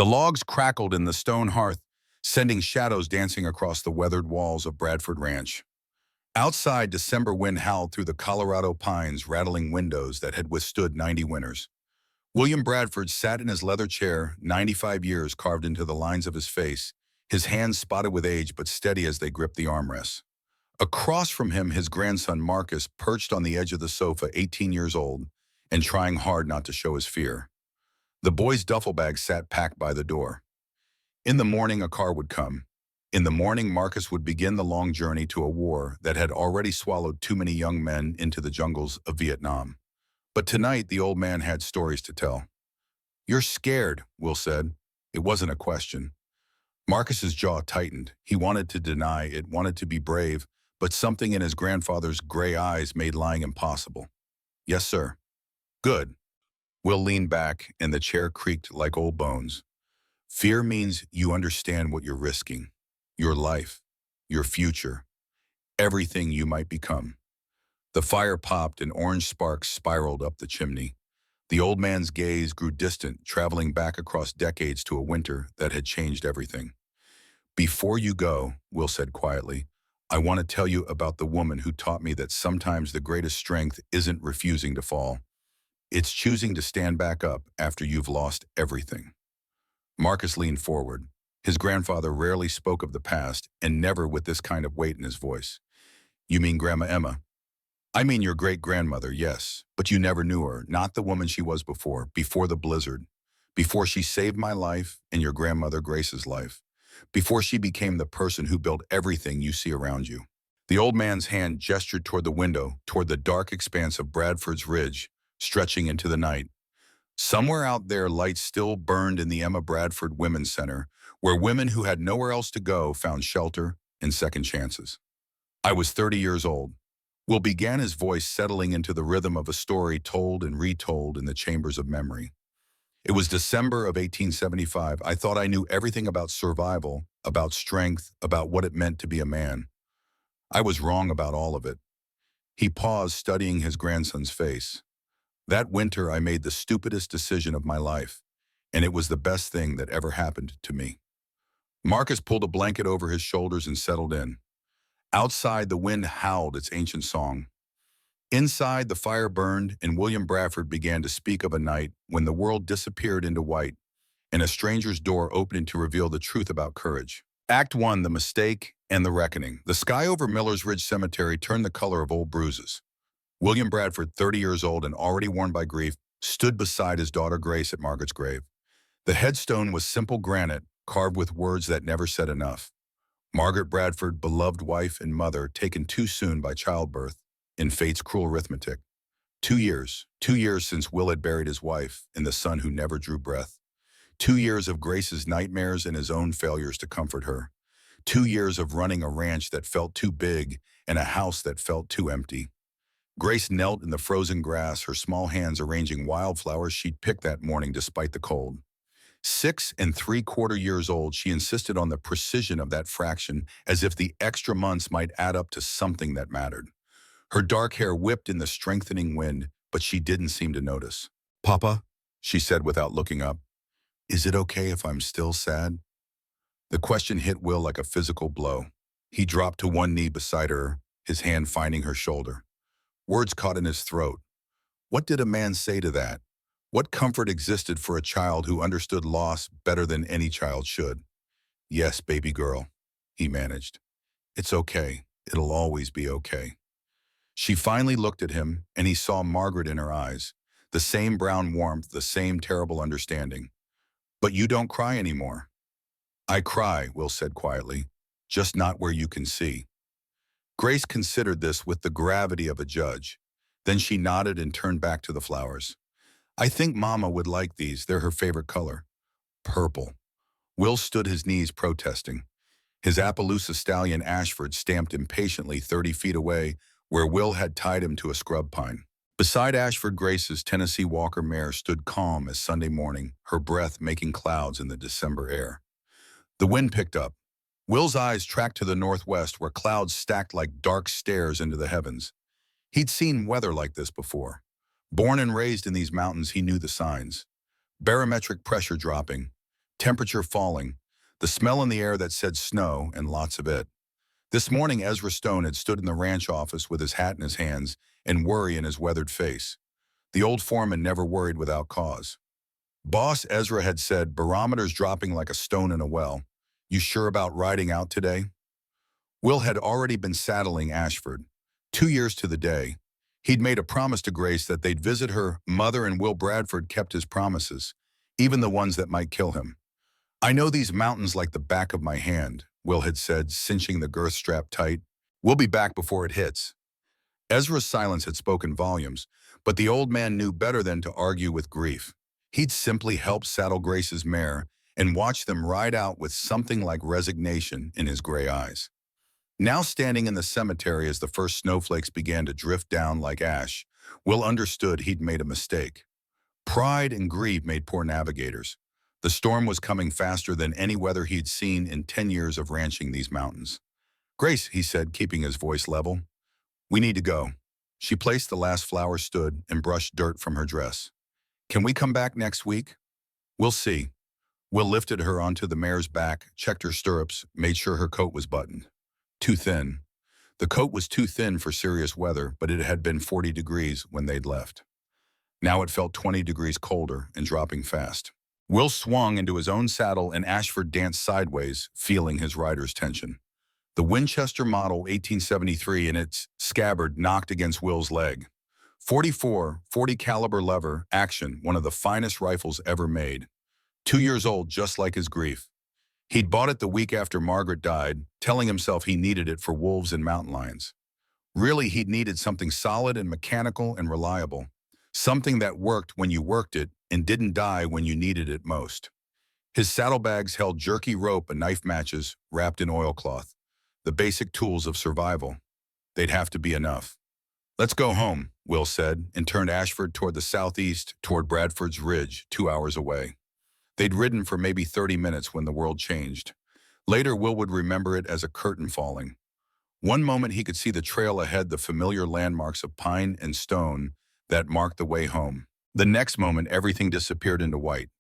The logs crackled in the stone hearth, sending shadows dancing across the weathered walls of Bradford Ranch. Outside, December wind howled through the Colorado pines, rattling windows that had withstood 90 winters. William Bradford sat in his leather chair, 95 years carved into the lines of his face, his hands spotted with age but steady as they gripped the armrests. Across from him, his grandson Marcus perched on the edge of the sofa, 18 years old, and trying hard not to show his fear. The boy's duffel bag sat packed by the door. In the morning, a car would come. In the morning, Marcus would begin the long journey to a war that had already swallowed too many young men into the jungles of Vietnam. But tonight, the old man had stories to tell. "You're scared," Will said. It wasn't a question. Marcus's jaw tightened. He wanted to deny it, wanted to be brave, but something in his grandfather's gray eyes made lying impossible. "Yes, sir." "Good." Will leaned back, and the chair creaked like old bones. "Fear means you understand what you're risking. Your life, your future, everything you might become." The fire popped and orange sparks spiraled up the chimney. The old man's gaze grew distant, traveling back across decades to a winter that had changed everything. "Before you go," Will said quietly, "I want to tell you about the woman who taught me that sometimes the greatest strength isn't refusing to fall. It's choosing to stand back up after you've lost everything." Marcus leaned forward. His grandfather rarely spoke of the past, and never with this kind of weight in his voice. "You mean Grandma Emma?" "I mean your great-grandmother, yes, but you never knew her, not the woman she was before the blizzard, before she saved my life and your grandmother Grace's life, before she became the person who built everything you see around you." The old man's hand gestured toward the window, toward the dark expanse of Bradford's Ridge, stretching into the night. Somewhere out there, lights still burned in the Emma Bradford Women's Center, where women who had nowhere else to go found shelter and second chances. "I was 30 years old." Will began, his voice settling into the rhythm of a story told and retold in the chambers of memory. "It was December of 1875. I thought I knew everything about survival, about strength, about what it meant to be a man. I was wrong about all of it." He paused, studying his grandson's face. "That winter, I made the stupidest decision of my life, and it was the best thing that ever happened to me." Marcus pulled a blanket over his shoulders and settled in. Outside, the wind howled its ancient song. Inside, the fire burned, and William Bradford began to speak of a night when the world disappeared into white, and a stranger's door opening to reveal the truth about courage. Act 1, The Mistake and the Reckoning. The sky over Miller's Ridge Cemetery turned the color of old bruises. William Bradford, 30 years old and already worn by grief, stood beside his daughter Grace at Margaret's grave. The headstone was simple granite, carved with words that never said enough. Margaret Bradford, beloved wife and mother, taken too soon by childbirth, in fate's cruel arithmetic. 2 years since Will had buried his wife and the son who never drew breath. 2 years of Grace's nightmares and his own failures to comfort her. 2 years of running a ranch that felt too big and a house that felt too empty. Grace knelt in the frozen grass, her small hands arranging wildflowers she'd picked that morning despite the cold. 6 3/4 years old, she insisted on the precision of that fraction, as if the extra months might add up to something that mattered. Her dark hair whipped in the strengthening wind, but she didn't seem to notice. "Papa," she said without looking up, "is it okay if I'm still sad?" The question hit Will like a physical blow. He dropped to one knee beside her, his hand finding her shoulder. Words caught in his throat. What did a man say to that? What comfort existed for a child who understood loss better than any child should? "Yes, baby girl," he managed. "It's okay. It'll always be okay." She finally looked at him, and he saw Margaret in her eyes. The same brown warmth, the same terrible understanding. "But you don't cry anymore." "I cry," Will said quietly, "just not where you can see." Grace considered this with the gravity of a judge. Then she nodded and turned back to the flowers. "I think Mama would like these. They're her favorite color." "Purple." Will stood his knees protesting. His Appaloosa stallion Ashford stamped impatiently 30 feet away, where Will had tied him to a scrub pine. Beside Ashford, Grace's Tennessee Walker mare stood calm as Sunday morning, her breath making clouds in the December air. The wind picked up. Will's eyes tracked to the northwest, where clouds stacked like dark stairs into the heavens. He'd seen weather like this before. Born and raised in these mountains, he knew the signs. Barometric pressure dropping, Temperature falling, the smell in the air that said snow and lots of it. This morning, Ezra Stone had stood in the ranch office with his hat in his hands and worry in his weathered face. The old foreman never worried without cause. Boss, Ezra had said, barometer's dropping like a stone in a well. You sure about riding out today? Will had already been saddling Ashford. 2 years to the day. He'd made a promise to Grace that they'd visit her mother, and Will Bradford kept his promises, even the ones that might kill him. I know these mountains like the back of my hand, Will had said, cinching the girth strap tight. We'll be back before it hits. Ezra's silence had spoken volumes, but the old man knew better than to argue with grief. He'd simply help saddle Grace's mare and watch them ride out with something like resignation in his gray eyes. Now standing in the cemetery as the first snowflakes began to drift down like ash, Will understood he'd made a mistake. Pride and greed made poor navigators. The storm was coming faster than any weather he'd seen in 10 years of ranching these mountains. Grace, he said, keeping his voice level, we need to go. She placed the last flower stood and brushed dirt from her dress. Can we come back next week? We'll see. Will lifted her onto the mare's back, checked her stirrups, made sure her coat was buttoned. Too thin. The coat was too thin for serious weather, but it had been 40 degrees when they'd left. Now it felt 20 degrees colder and dropping fast. Will swung into his own saddle and Ashford danced sideways, feeling his rider's tension. The Winchester Model 1873 in its scabbard knocked against Will's leg. 44, 40 caliber lever, action, one of the finest rifles ever made. 2 years old, just like his grief. He'd bought it the week after Margaret died, telling himself he needed it for wolves and mountain lions. Really, he'd needed something solid and mechanical and reliable. Something that worked when you worked it and didn't die when you needed it most. His saddlebags held jerky rope and knife matches wrapped in oilcloth, the basic tools of survival. They'd have to be enough. Let's go home, Will said, and turned Ashford toward the southeast, toward Bradford's Ridge, 2 hours away. They'd ridden for maybe 30 minutes when the world changed. Later, Will would remember it as a curtain falling. One moment he could see the trail ahead, the familiar landmarks of pine and stone that marked the way home. The next moment, everything disappeared into white.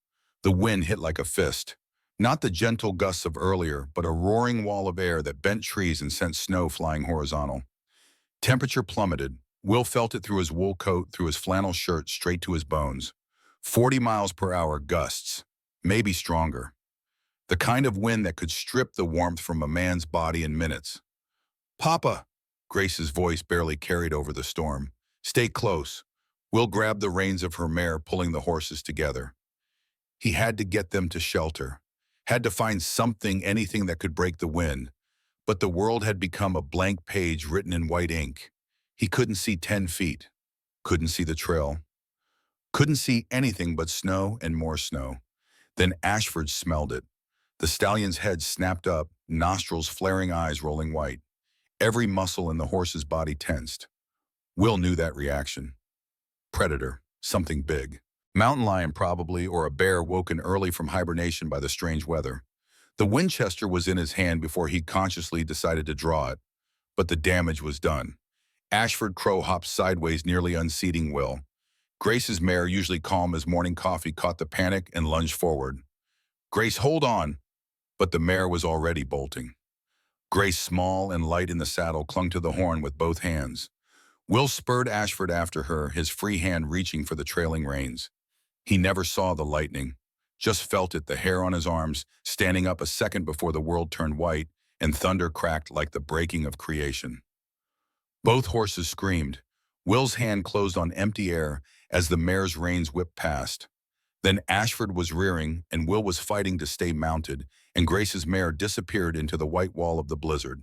The wind hit like a fist. Not the gentle gusts of earlier, but a roaring wall of air that bent trees and sent snow flying horizontal. Temperature plummeted. Will felt it through his wool coat, through his flannel shirt, straight to his bones. 40 miles per hour gusts, maybe stronger. The kind of wind that could strip the warmth from a man's body in minutes. Papa, Grace's voice barely carried over the storm. Stay close. Will grabbed the reins of her mare, pulling the horses together. He had to get them to shelter. Had to find something, anything that could break the wind. But the world had become a blank page written in white ink. He couldn't see 10 feet. Couldn't see the trail. Couldn't see anything but snow and more snow. Then Ashford smelled it. The stallion's head snapped up, nostrils flaring, eyes rolling white. Every muscle in the horse's body tensed. Will knew that reaction. Predator, something big. Mountain lion probably, or a bear woken early from hibernation by the strange weather. The Winchester was in his hand before he consciously decided to draw it, but the damage was done. Ashford Crow hopped sideways, nearly unseating Will. Grace's mare, usually calm as morning coffee, caught the panic and lunged forward. Grace, hold on! But the mare was already bolting. Grace, small and light in the saddle, clung to the horn with both hands. Will spurred Ashford after her, his free hand reaching for the trailing reins. He never saw the lightning, just felt it, the hair on his arms, standing up a second before the world turned white and thunder cracked like the breaking of creation. Both horses screamed. Will's hand closed on empty air as the mare's reins whipped past. Then Ashford was rearing, and Will was fighting to stay mounted, and Grace's mare disappeared into the white wall of the blizzard.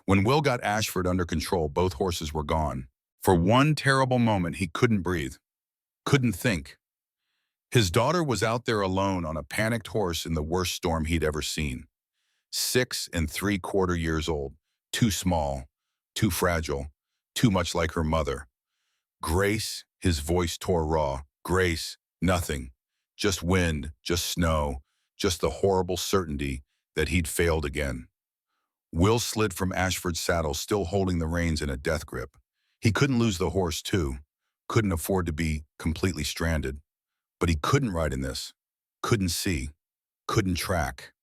When Will got Ashford under control, both horses were gone. For one terrible moment, he couldn't breathe, couldn't think. His daughter was out there alone on a panicked horse in the worst storm he'd ever seen. 6 3/4 years old, too small, too fragile, too much like her mother. Grace, his voice tore raw. Grace, nothing. Just wind, just snow, just the horrible certainty that he'd failed again. Will slid from Ashford's saddle, still holding the reins in a death grip. He couldn't lose the horse, too. Couldn't afford to be completely stranded. But he couldn't ride in this. Couldn't see. couldn't track,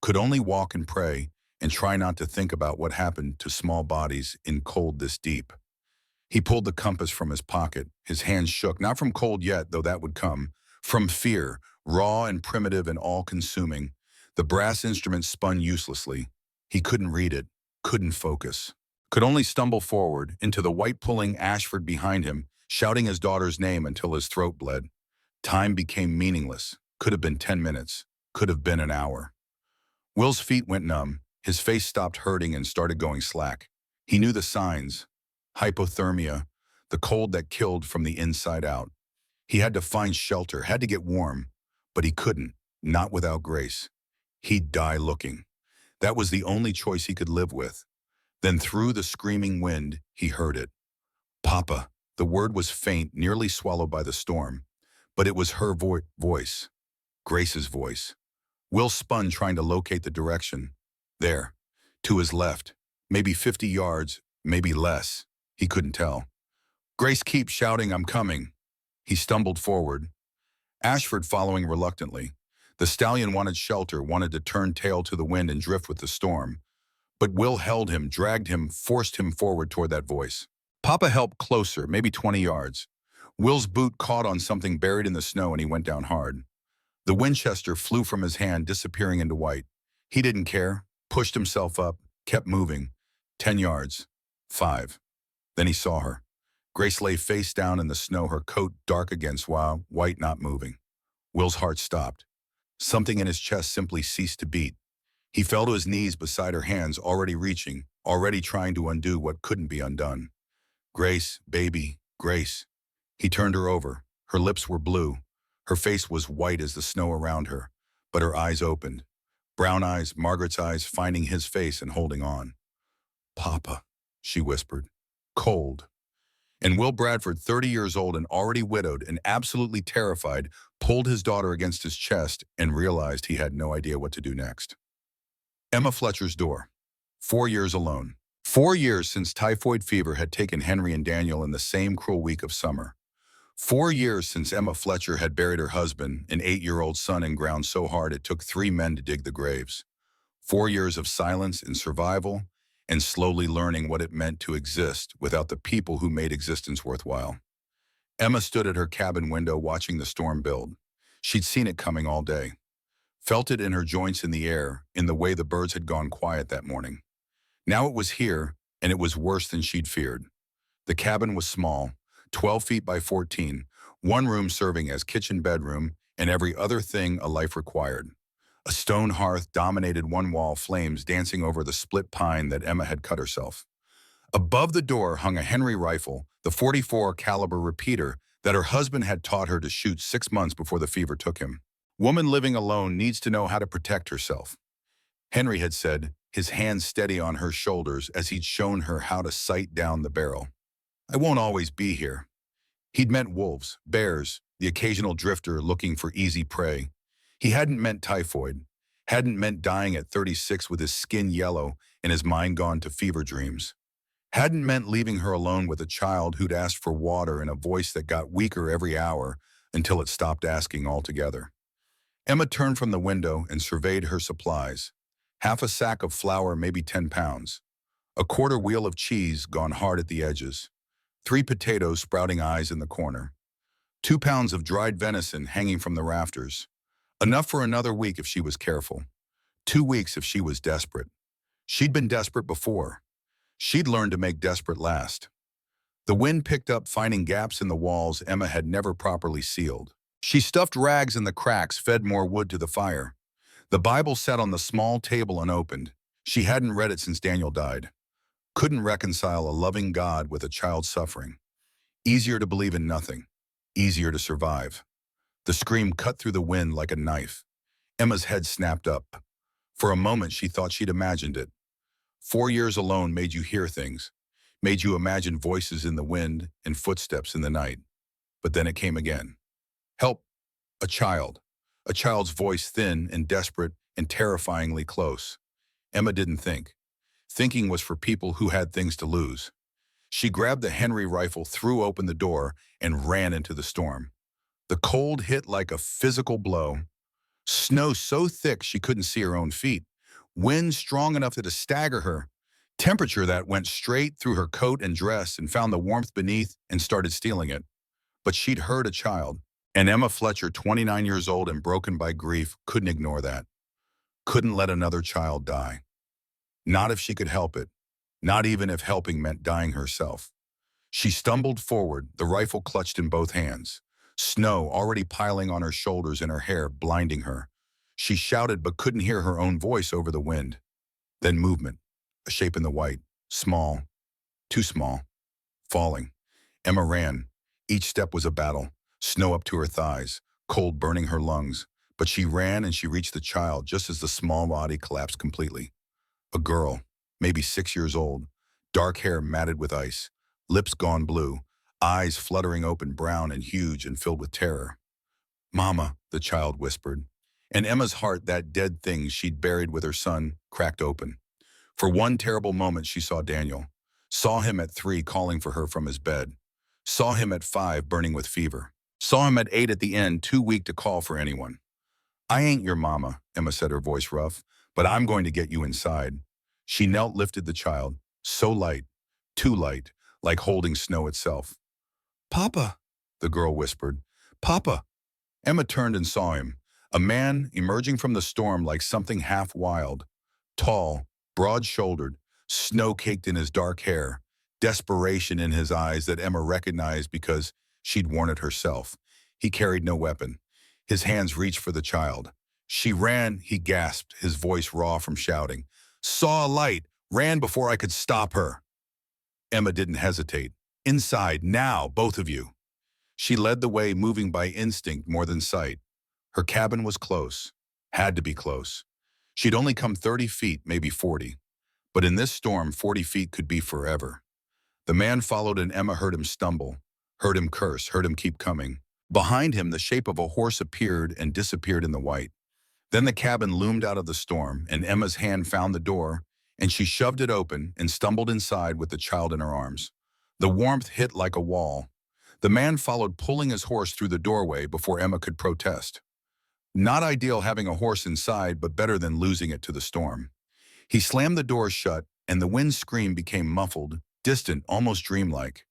could only walk and pray and try not to think about what happened to small bodies in cold this deep. He pulled the compass from his pocket. His hands shook, not from cold yet, though that would come, from fear, raw and primitive and all-consuming. The brass instrument spun uselessly. He couldn't read it, couldn't focus, could only stumble forward into the white-pulling Ashford behind him, shouting his daughter's name until his throat bled. Time became meaningless. Could have been 10 minutes, could have been an hour. Will's feet went numb. His face stopped hurting and started going slack. He knew the signs. Hypothermia, the cold that killed from the inside out. He had to find shelter, had to get warm, but he couldn't, not without Grace. He'd die looking. That was the only choice he could live with. Then through the screaming wind, he heard it. Papa. The word was faint, nearly swallowed by the storm, but it was her voice, Grace's voice. Will spun, trying to locate the direction. There, to his left, maybe 50 yards, maybe less. He couldn't tell. Grace, keep shouting, I'm coming. He stumbled forward, Ashford following reluctantly. The stallion wanted shelter, wanted to turn tail to the wind and drift with the storm. But Will held him, dragged him, forced him forward toward that voice. Papa helped closer, maybe 20 yards. Will's boot caught on something buried in the snow and he went down hard. The Winchester flew from his hand, disappearing into white. He didn't care, pushed himself up, kept moving. 10 yards. 5. Then he saw her. Grace lay face down in the snow, her coat dark against white not moving. Will's heart stopped. Something in his chest simply ceased to beat. He fell to his knees beside her, hands already reaching, already trying to undo what couldn't be undone. Grace, baby, Grace. He turned her over. Her lips were blue. Her face was white as the snow around her, but her eyes opened. Brown eyes, Margaret's eyes, finding his face and holding on. Papa, she whispered. Cold. And Will Bradford, 30 years old and already widowed and absolutely terrified, pulled his daughter against his chest and realized he had no idea what to do next. Emma Fletcher's door. 4 years alone. 4 years since typhoid fever had taken Henry and Daniel in the same cruel week of summer. 4 years since Emma Fletcher had buried her husband, an 8-year-old son, in ground so hard it took 3 men to dig the graves. 4 years of silence and survival, and slowly learning what it meant to exist without the people who made existence worthwhile. Emma stood at her cabin window watching the storm build. She'd seen it coming all day. Felt it in her joints in the air, in the way the birds had gone quiet that morning. Now it was here, and it was worse than she'd feared. The cabin was small, 12 feet by 14, one room serving as kitchen bedroom and every other thing a life required. A stone hearth dominated one wall, flames dancing over the split pine that Emma had cut herself. Above the door hung a Henry rifle, the .44 caliber repeater that her husband had taught her to shoot 6 months before the fever took him. Woman living alone needs to know how to protect herself, Henry had said, his hands steady on her shoulders as he'd shown her how to sight down the barrel. I won't always be here. He'd meant wolves, bears, the occasional drifter looking for easy prey. He hadn't meant typhoid, hadn't meant dying at 36 with his skin yellow and his mind gone to fever dreams. Hadn't meant leaving her alone with a child who'd asked for water in a voice that got weaker every hour until it stopped asking altogether. Emma turned from the window and surveyed her supplies. Half a sack of flour, maybe 10 pounds. A quarter wheel of cheese gone hard at the edges. 3 potatoes sprouting eyes in the corner. 2 pounds of dried venison hanging from the rafters. Enough for another week if she was careful. 2 weeks if she was desperate. She'd been desperate before. She'd learned to make desperate last. The wind picked up, finding gaps in the walls Emma had never properly sealed. She stuffed rags in the cracks, fed more wood to the fire. The Bible sat on the small table unopened. She hadn't read it since Daniel died. Couldn't reconcile a loving God with a child suffering. Easier to believe in nothing. Easier to survive. The scream cut through the wind like a knife. Emma's head snapped up. For a moment, she thought she'd imagined it. 4 years alone made you hear things, made you imagine voices in the wind and footsteps in the night. But then it came again. Help! A child. A child's voice, thin and desperate and terrifyingly close. Emma didn't think. Thinking was for people who had things to lose. She grabbed the Henry rifle, threw open the door, and ran into the storm. The cold hit like a physical blow. Snow so thick she couldn't see her own feet. Wind strong enough to stagger her. Temperature that went straight through her coat and dress and found the warmth beneath and started stealing it. But she'd heard a child. And Emma Fletcher, 29 years old and broken by grief, couldn't ignore that. Couldn't let another child die. Not if she could help it. Not even if helping meant dying herself. She stumbled forward, the rifle clutched in both hands. Snow already piling on her shoulders and her hair blinding her. She shouted but couldn't hear her own voice over the wind. Then movement, a shape in the white, small, too small, falling. Emma ran. Each step was a battle, snow up to her thighs, cold burning her lungs. But she ran and she reached the child just as the small body collapsed completely. A girl, maybe 6 years old, dark hair matted with ice, lips gone blue, eyes fluttering open, brown and huge and filled with terror. "Mama," the child whispered. And Emma's heart, that dead thing she'd buried with her son, cracked open. For one terrible moment she saw Daniel. Saw him at 3 calling for her from his bed. Saw him at 5 burning with fever. Saw him at 8 at the end, too weak to call for anyone. "I ain't your mama," Emma said, her voice rough, "but I'm going to get you inside." She knelt, lifted the child, so light, too light, like holding snow itself. "Papa," the girl whispered. "Papa." Emma turned and saw him, a man emerging from the storm like something half wild, tall, broad-shouldered, snow-caked in his dark hair, desperation in his eyes that Emma recognized because she'd worn it herself. He carried no weapon. His hands reached for the child. She ran, he gasped, his voice raw from shouting. "Saw a light, ran before I could stop her." Emma didn't hesitate. "Inside, now, both of you." She led the way, moving by instinct more than sight. Her cabin was close. Had to be close. She'd only come 30 feet, maybe 40. But in this storm, 40 feet could be forever. The man followed and Emma heard him stumble, heard him curse, heard him keep coming. Behind him, the shape of a horse appeared and disappeared in the white. Then the cabin loomed out of the storm, and Emma's hand found the door, and she shoved it open and stumbled inside with the child in her arms. The warmth hit like a wall. The man followed, pulling his horse through the doorway before Emma could protest. Not ideal having a horse inside, but better than losing it to the storm. He slammed the door shut, and the wind scream became muffled, distant, almost dreamlike.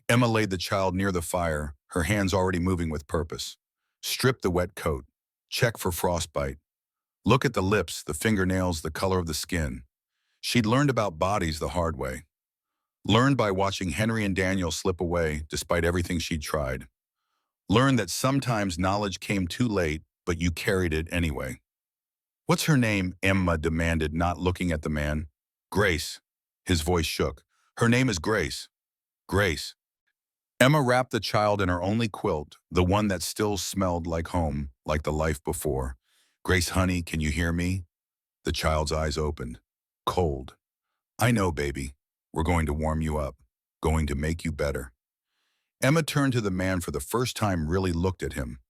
Emma laid the child near the fire, her hands already moving with purpose. Strip the wet coat. Check for frostbite. Look at the lips, the fingernails, the color of the skin. She'd learned about bodies the hard way. Learned by watching Henry and Daniel slip away despite everything she'd tried. Learned that sometimes knowledge came too late, but you carried it anyway. "What's her name?" Emma demanded, not looking at the man. "Grace." His voice shook. "Her name is Grace." "Grace." Emma wrapped the child in her only quilt, the one that still smelled like home, like the life before. "Grace, honey, can you hear me?" The child's eyes opened. Cold. "I know, baby. We're going to warm you up. Going to make you better." Emma turned to the man for the first time, really looked at him.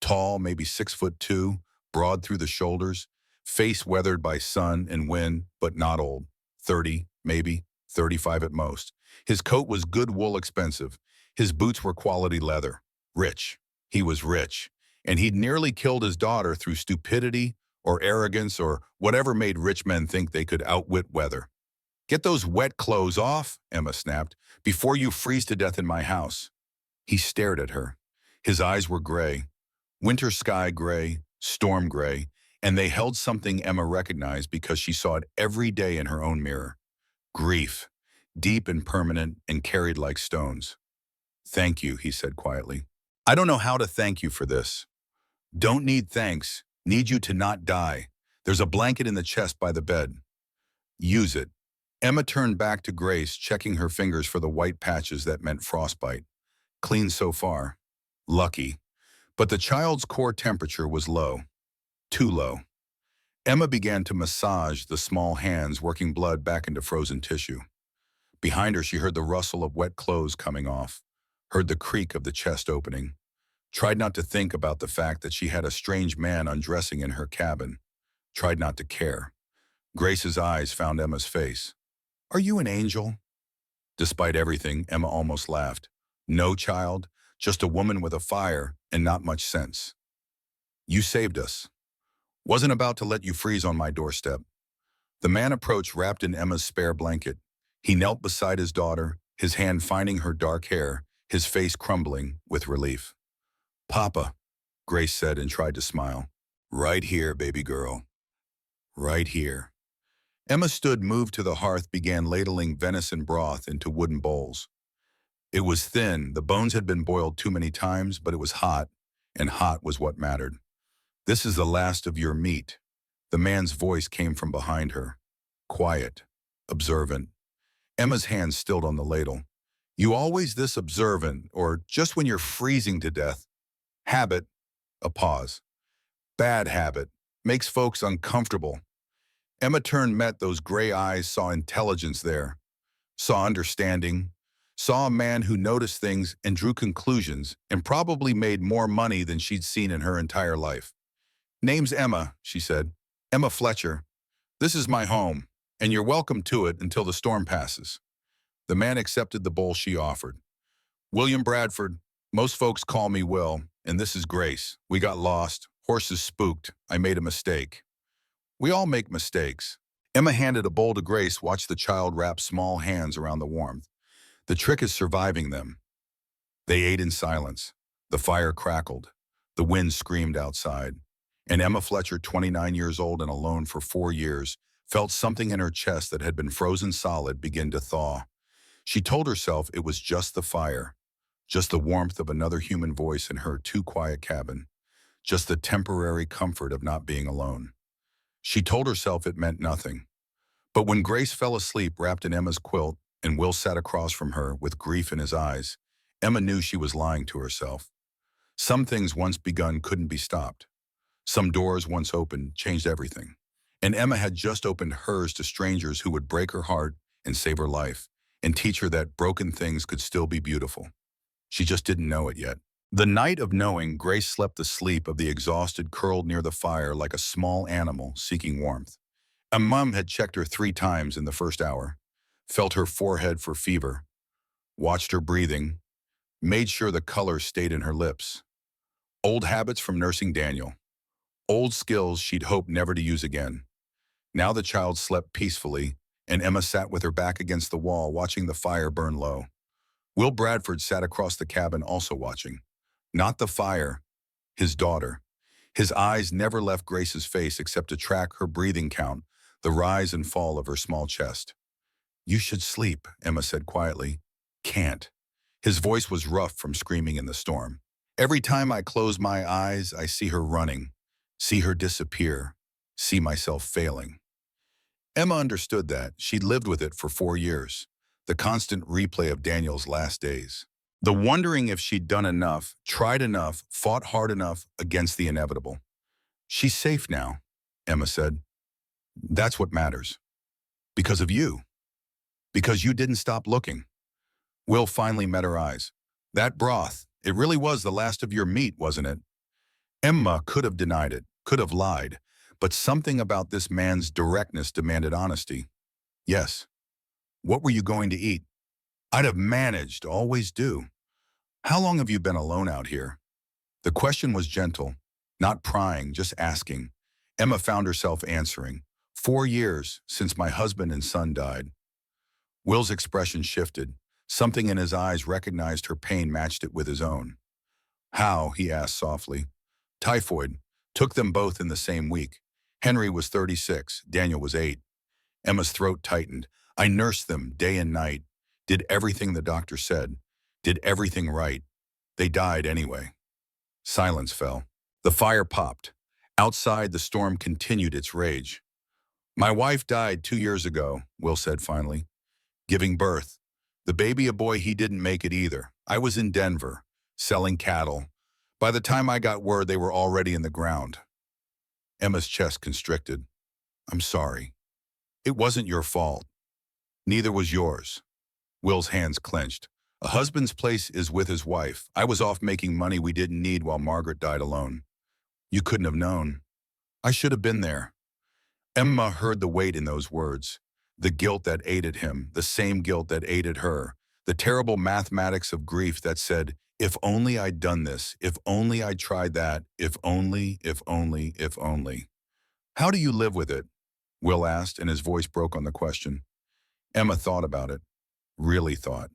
Tall, maybe 6'2", broad through the shoulders, face weathered by sun and wind, but not old. 30, maybe, 35 at most. His coat was good wool, expensive. His boots were quality leather. Rich. He was rich. And he'd nearly killed his daughter through stupidity or arrogance or whatever made rich men think they could outwit weather. "Get those wet clothes off," Emma snapped, "before you freeze to death in my house." He stared at her. His eyes were gray. Winter sky gray, storm gray, and they held something Emma recognized because she saw it every day in her own mirror. Grief, deep and permanent and carried like stones. "Thank you," he said quietly. "I don't know how to thank you for this. Don't need thanks. Need you to not die. There's a blanket in the chest by the bed. Use it." Emma turned back to Grace, checking her fingers for the white patches that meant frostbite. Clean so far. Lucky. But the child's core temperature was low. Too low. Emma began to massage the small hands, working blood back into frozen tissue. Behind her, she heard the rustle of wet clothes coming off, heard the creak of the chest opening. Tried not to think about the fact that she had a strange man undressing in her cabin. Tried not to care. Grace's eyes found Emma's face. "Are you an angel?" Despite everything, Emma almost laughed. "No, child, just a woman with a fire and not much sense. You saved us." Wasn't about to let you freeze on my doorstep. The man approached wrapped in Emma's spare blanket. He knelt beside his daughter, his hand finding her dark hair, his face crumbling with relief. Papa, Grace said and tried to smile. Right here, baby girl. Right here. Emma stood moved to the hearth, began ladling venison broth into wooden bowls. It was thin, the bones had been boiled too many times, but it was hot, and hot was what mattered. This is the last of your meat. The man's voice came from behind her. Quiet, observant. Emma's hand stilled on the ladle. You always this observant, or just when you're freezing to death? Habit, a pause. Bad habit, makes folks uncomfortable. Emma turned, met those gray eyes, saw intelligence there, saw understanding, saw a man who noticed things and drew conclusions and probably made more money than she'd seen in her entire life. Name's Emma, she said. Emma Fletcher. This is my home, and you're welcome to it until the storm passes. The man accepted the bowl she offered. William Bradford. Most folks call me Will, and this is Grace. We got lost. Horses spooked. I made a mistake. We all make mistakes. Emma handed a bowl to Grace, watched the child wrap small hands around the warmth. The trick is surviving them. They ate in silence. The fire crackled. The wind screamed outside. And Emma Fletcher, 29 years old and alone for 4 years, felt something in her chest that had been frozen solid begin to thaw. She told herself it was just the fire, just the warmth of another human voice in her too quiet cabin, just the temporary comfort of not being alone. She told herself it meant nothing. But when Grace fell asleep wrapped in Emma's quilt and Will sat across from her with grief in his eyes, Emma knew she was lying to herself. Some things once begun couldn't be stopped. Some doors once opened changed everything. And Emma had just opened hers to strangers who would break her heart and save her life and teach her that broken things could still be beautiful. She just didn't know it yet. The night of knowing, Grace slept the sleep of the exhausted, curled near the fire like a small animal seeking warmth. A mum had checked her 3 times in the first hour, felt her forehead for fever, watched her breathing, made sure the color stayed in her lips. Old habits from nursing Daniel. Old skills she'd hoped never to use again. Now the child slept peacefully, and Emma sat with her back against the wall, watching the fire burn low. Will Bradford sat across the cabin, also watching. Not the fire, his daughter. His eyes never left Grace's face except to track her breathing count, the rise and fall of her small chest. You should sleep, Emma said quietly. Can't. His voice was rough from screaming in the storm. Every time I close my eyes, I see her running, see her disappear, see myself failing. Emma understood that. She'd lived with it for 4 years, the constant replay of Daniel's last days. The wondering if she'd done enough, tried enough, fought hard enough against the inevitable. She's safe now, Emma said. That's what matters. Because of you. Because you didn't stop looking. Will finally met her eyes. That broth, it really was the last of your meat, wasn't it? Emma could have denied it, could have lied, but something about this man's directness demanded honesty. Yes. What were you going to eat? I'd have managed, always do. How long have you been alone out here? The question was gentle, not prying, just asking. Emma found herself answering. 4 years since my husband and son died. Will's expression shifted. Something in his eyes recognized her pain, matched it with his own. How, he asked softly. Typhoid. Took them both in the same week. Henry was 36, Daniel was 8. Emma's throat tightened. I nursed them day and night. Did everything the doctor said. Did everything right. They died anyway. Silence fell. The fire popped. Outside, the storm continued its rage. My wife died 2 years ago, Will said finally. Giving birth. The baby a boy, he didn't make it either. I was in Denver, selling cattle. By the time I got word, they were already in the ground. Emma's chest constricted. I'm sorry. It wasn't your fault. Neither was yours. Will's hands clenched. A husband's place is with his wife. I was off making money we didn't need while Margaret died alone. You couldn't have known. I should have been there. Emma heard the weight in those words. The guilt that ate at him, the same guilt that ate at her. The terrible mathematics of grief that said, if only I'd done this, if only I'd tried that, if only, if only, if only. How do you live with it? Will asked, and his voice broke on the question. Emma thought about it, really thought.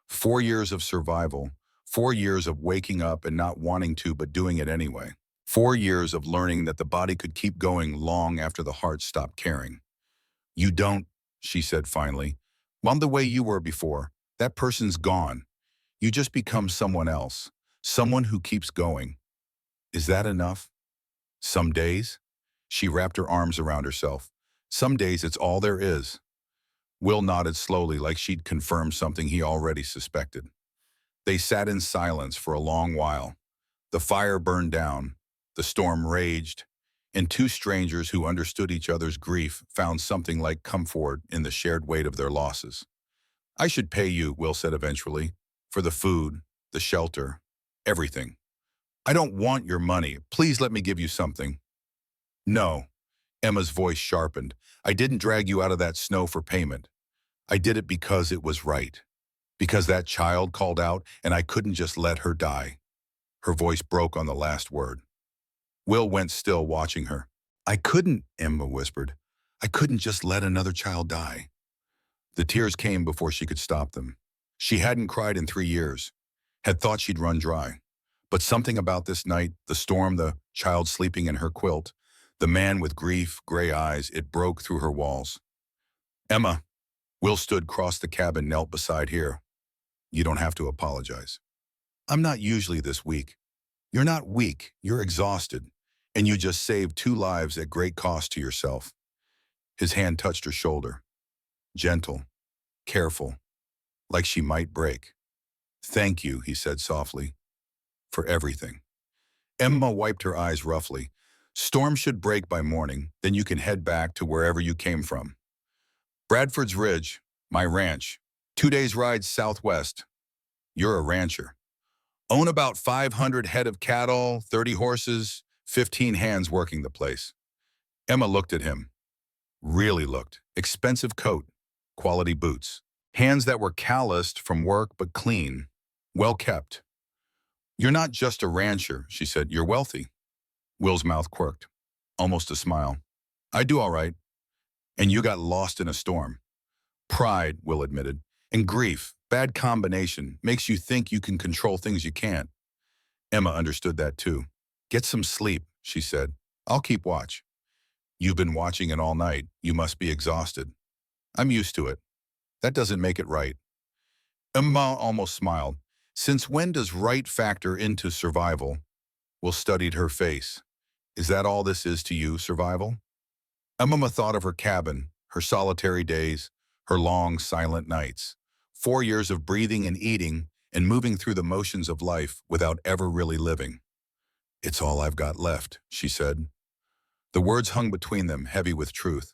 4 years of survival, 4 years of waking up and not wanting to but doing it anyway. 4 years of learning that the body could keep going long after the heart stopped caring. You don't, she said finally. I'm the way you were before. That person's gone. You just become someone else, someone who keeps going. Is that enough? Some days? She wrapped her arms around herself. Some days it's all there is. Will nodded slowly like she'd confirmed something he already suspected. They sat in silence for a long while. The fire burned down, the storm raged, and two strangers who understood each other's grief found something like comfort in the shared weight of their losses. I should pay you, Will said eventually, for the food, the shelter, everything. I don't want your money. Please let me give you something. No. Emma's voice sharpened. I didn't drag you out of that snow for payment. I did it because it was right. Because that child called out and I couldn't just let her die. Her voice broke on the last word. Will went still, watching her. I couldn't, Emma whispered. I couldn't just let another child die. The tears came before she could stop them. She hadn't cried in 3 years, had thought she'd run dry. But something about this night, the storm, the child sleeping in her quilt, the man with grief, gray eyes, it broke through her walls. Emma, Will stood across the cabin, knelt beside here. You don't have to apologize. I'm not usually this weak. You're not weak, you're exhausted. And you just saved 2 lives at great cost to yourself. His hand touched her shoulder. Gentle, careful, like she might break. Thank you, he said softly, for everything. Emma wiped her eyes roughly. Storm should break by morning, then you can head back to wherever you came from. Bradford's Ridge, my ranch. 2 days' ride southwest. You're a rancher. Own about 500 head of cattle, 30 horses, 15 hands working the place. Emma looked at him. Really looked. Expensive coat, quality boots. Hands that were calloused from work but clean, well kept. You're not just a rancher, she said. You're wealthy. Will's mouth quirked. Almost a smile. I do all right. And you got lost in a storm. Pride, Will admitted, and grief, bad combination, makes you think you can control things you can't. Emma understood that too. Get some sleep, she said. I'll keep watch. You've been watching it all night. You must be exhausted. I'm used to it. That doesn't make it right. Emma almost smiled. Since when does right factor into survival? Will studied her face. Is that all this is to you, survival? Emma thought of her cabin, her solitary days, her long, silent nights. 4 years of breathing and eating and moving through the motions of life without ever really living. It's all I've got left, she said. The words hung between them, heavy with truth.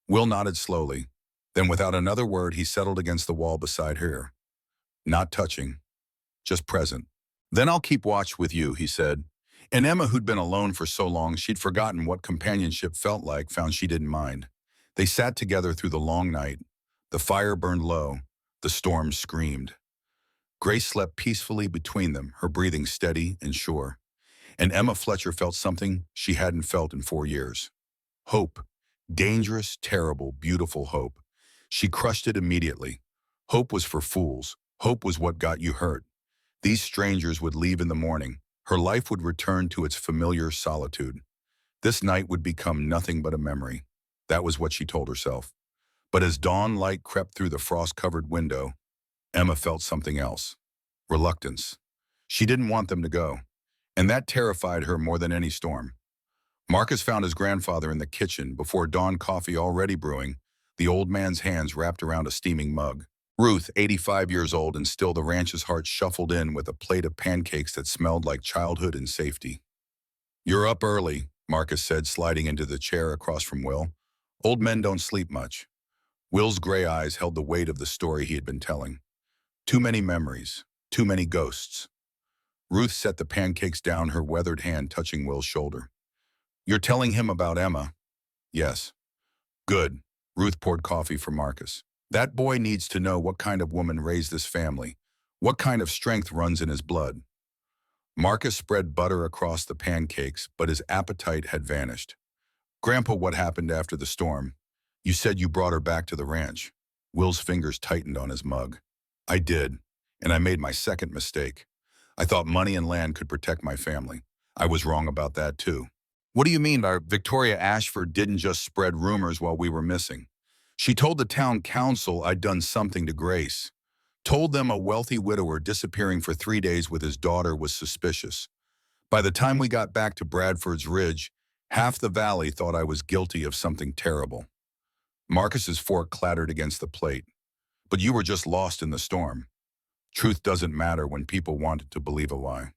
Will nodded slowly. Then without another word, he settled against the wall beside her. Not touching, just present. Then I'll keep watch with you, he said. And Emma, who'd been alone for so long she'd forgotten what companionship felt like, found she didn't mind. They sat together through the long night. The fire burned low. The storm screamed. Grace slept peacefully between them, her breathing steady and sure. And Emma Fletcher felt something she hadn't felt in 4 years. Hope. Dangerous, terrible, beautiful hope. She crushed it immediately. Hope was for fools. Hope was what got you hurt. These strangers would leave in the morning. Her life would return to its familiar solitude. This night would become nothing but a memory. That was what she told herself. But as dawn light crept through the frost-covered window, Emma felt something else. Reluctance. She didn't want them to go. And that terrified her more than any storm. Marcus found his grandfather in the kitchen before dawn, coffee already brewing, the old man's hands wrapped around a steaming mug. Ruth, 85 years old, and still the ranch's heart shuffled in with a plate of pancakes that smelled like childhood and safety. You're up early, Marcus said, sliding into the chair across from Will. Old men don't sleep much. Will's gray eyes held the weight of the story he had been telling. Too many memories, too many ghosts. Ruth set the pancakes down, her weathered hand touching Will's shoulder. You're telling him about Emma? Yes. Good. Ruth poured coffee for Marcus. That boy needs to know what kind of woman raised this family, what kind of strength runs in his blood. Marcus spread butter across the pancakes, but his appetite had vanished. Grandpa, what happened after the storm? You said you brought her back to the ranch. Will's fingers tightened on his mug. I did, and I made my second mistake. I thought money and land could protect my family. I was wrong about that too. What do you mean by Victoria Ashford didn't just spread rumors while we were missing? She told the town council I'd done something to Grace. Told them a wealthy widower disappearing for 3 days with his daughter was suspicious. By the time we got back to Bradford's Ridge, half the valley thought I was guilty of something terrible. Marcus's fork clattered against the plate. But you were just lost in the storm. Truth doesn't matter when people wanted to believe a lie.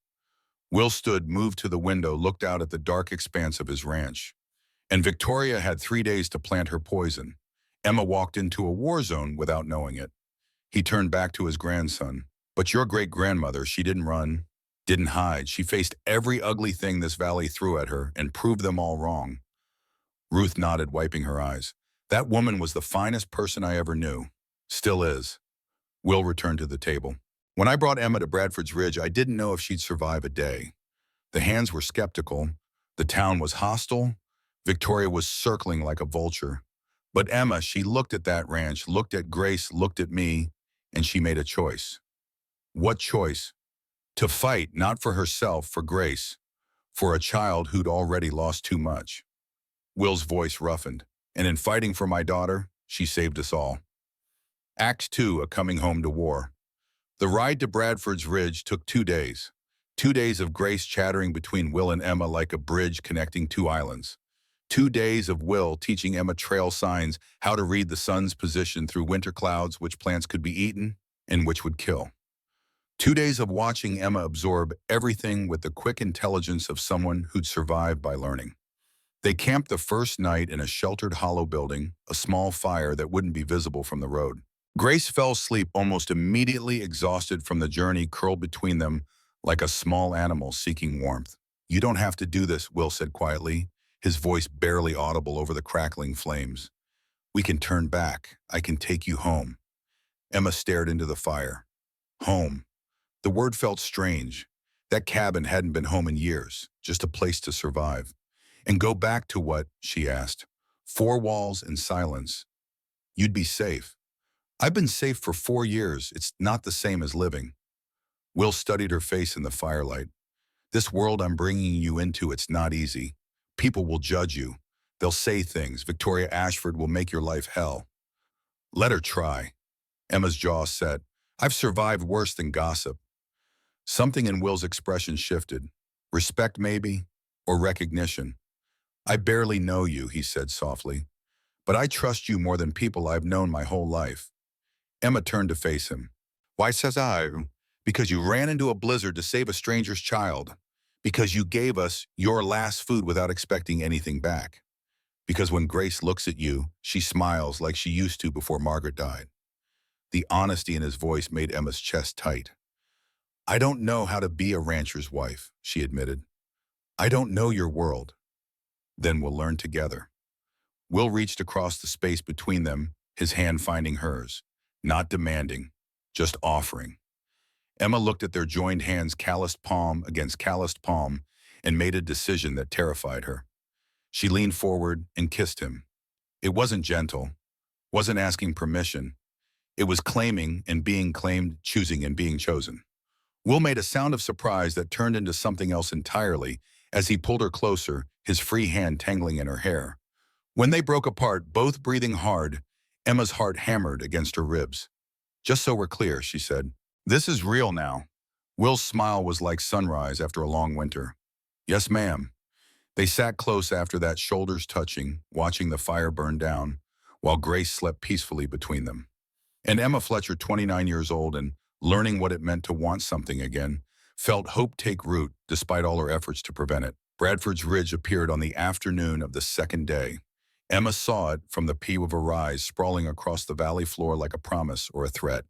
Will stood, moved to the window, looked out at the dark expanse of his ranch. And Victoria had 3 days to plant her poison. Emma walked into a war zone without knowing it. He turned back to his grandson. But your great-grandmother, she didn't run, didn't hide. She faced every ugly thing this valley threw at her and proved them all wrong. Ruth nodded, wiping her eyes. That woman was the finest person I ever knew. Still is. Will returned to the table. When I brought Emma to Bradford's Ridge, I didn't know if she'd survive a day. The hands were skeptical. The town was hostile. Victoria was circling like a vulture. But Emma, she looked at that ranch, looked at Grace, looked at me, and she made a choice. What choice? To fight, not for herself, for Grace, for a child who'd already lost too much. Will's voice roughened. And in fighting for my daughter, she saved us all. Act 2, a coming home to war. The ride to Bradford's Ridge took 2 days. 2 days of Grace chattering between Will and Emma like a bridge connecting two islands. 2 days of Will teaching Emma trail signs, how to read the sun's position through winter clouds, which plants could be eaten and which would kill. 2 days of watching Emma absorb everything with the quick intelligence of someone who'd survived by learning. They camped the first night in a sheltered hollow building, a small fire that wouldn't be visible from the road. Grace fell asleep almost immediately, exhausted from the journey, curled between them like a small animal seeking warmth. You don't have to do this, Will said quietly, his voice barely audible over the crackling flames. We can turn back. I can take you home. Emma stared into the fire. Home. The word felt strange. That cabin hadn't been home in years, just a place to survive. And go back to what, she asked. 4 walls and silence. You'd be safe. I've been safe for 4 years. It's not the same as living. Will studied her face in the firelight. This world I'm bringing you into, it's not easy. People will judge you. They'll say things. Victoria Ashford will make your life hell. Let her try. Emma's jaw set. I've survived worse than gossip. Something in Will's expression shifted. Respect maybe, or recognition. I barely know you, he said softly. But I trust you more than people I've known my whole life. Emma turned to face him. Why, says I? Because you ran into a blizzard to save a stranger's child. Because you gave us your last food without expecting anything back. Because when Grace looks at you, she smiles like she used to before Margaret died. The honesty in his voice made Emma's chest tight. I don't know how to be a rancher's wife, she admitted. I don't know your world. Then we'll learn together. Will reached across the space between them, his hand finding hers. Not demanding, just offering. Emma looked at their joined hands, calloused palm against calloused palm, and made a decision that terrified her. She leaned forward and kissed him. It wasn't gentle, wasn't asking permission. It was claiming and being claimed, choosing and being chosen. Will made a sound of surprise that turned into something else entirely as he pulled her closer, his free hand tangling in her hair. When they broke apart, both breathing hard, Emma's heart hammered against her ribs. Just so we're clear, she said. This is real now. Will's smile was like sunrise after a long winter. Yes, ma'am. They sat close after that, shoulders touching, watching the fire burn down, while Grace slept peacefully between them. And Emma Fletcher, 29 years old and learning what it meant to want something again, felt hope take root despite all her efforts to prevent it. Bradford's Ridge appeared on the afternoon of the second day. Emma saw it from the pew of her rise, sprawling across the valley floor like a promise or a threat.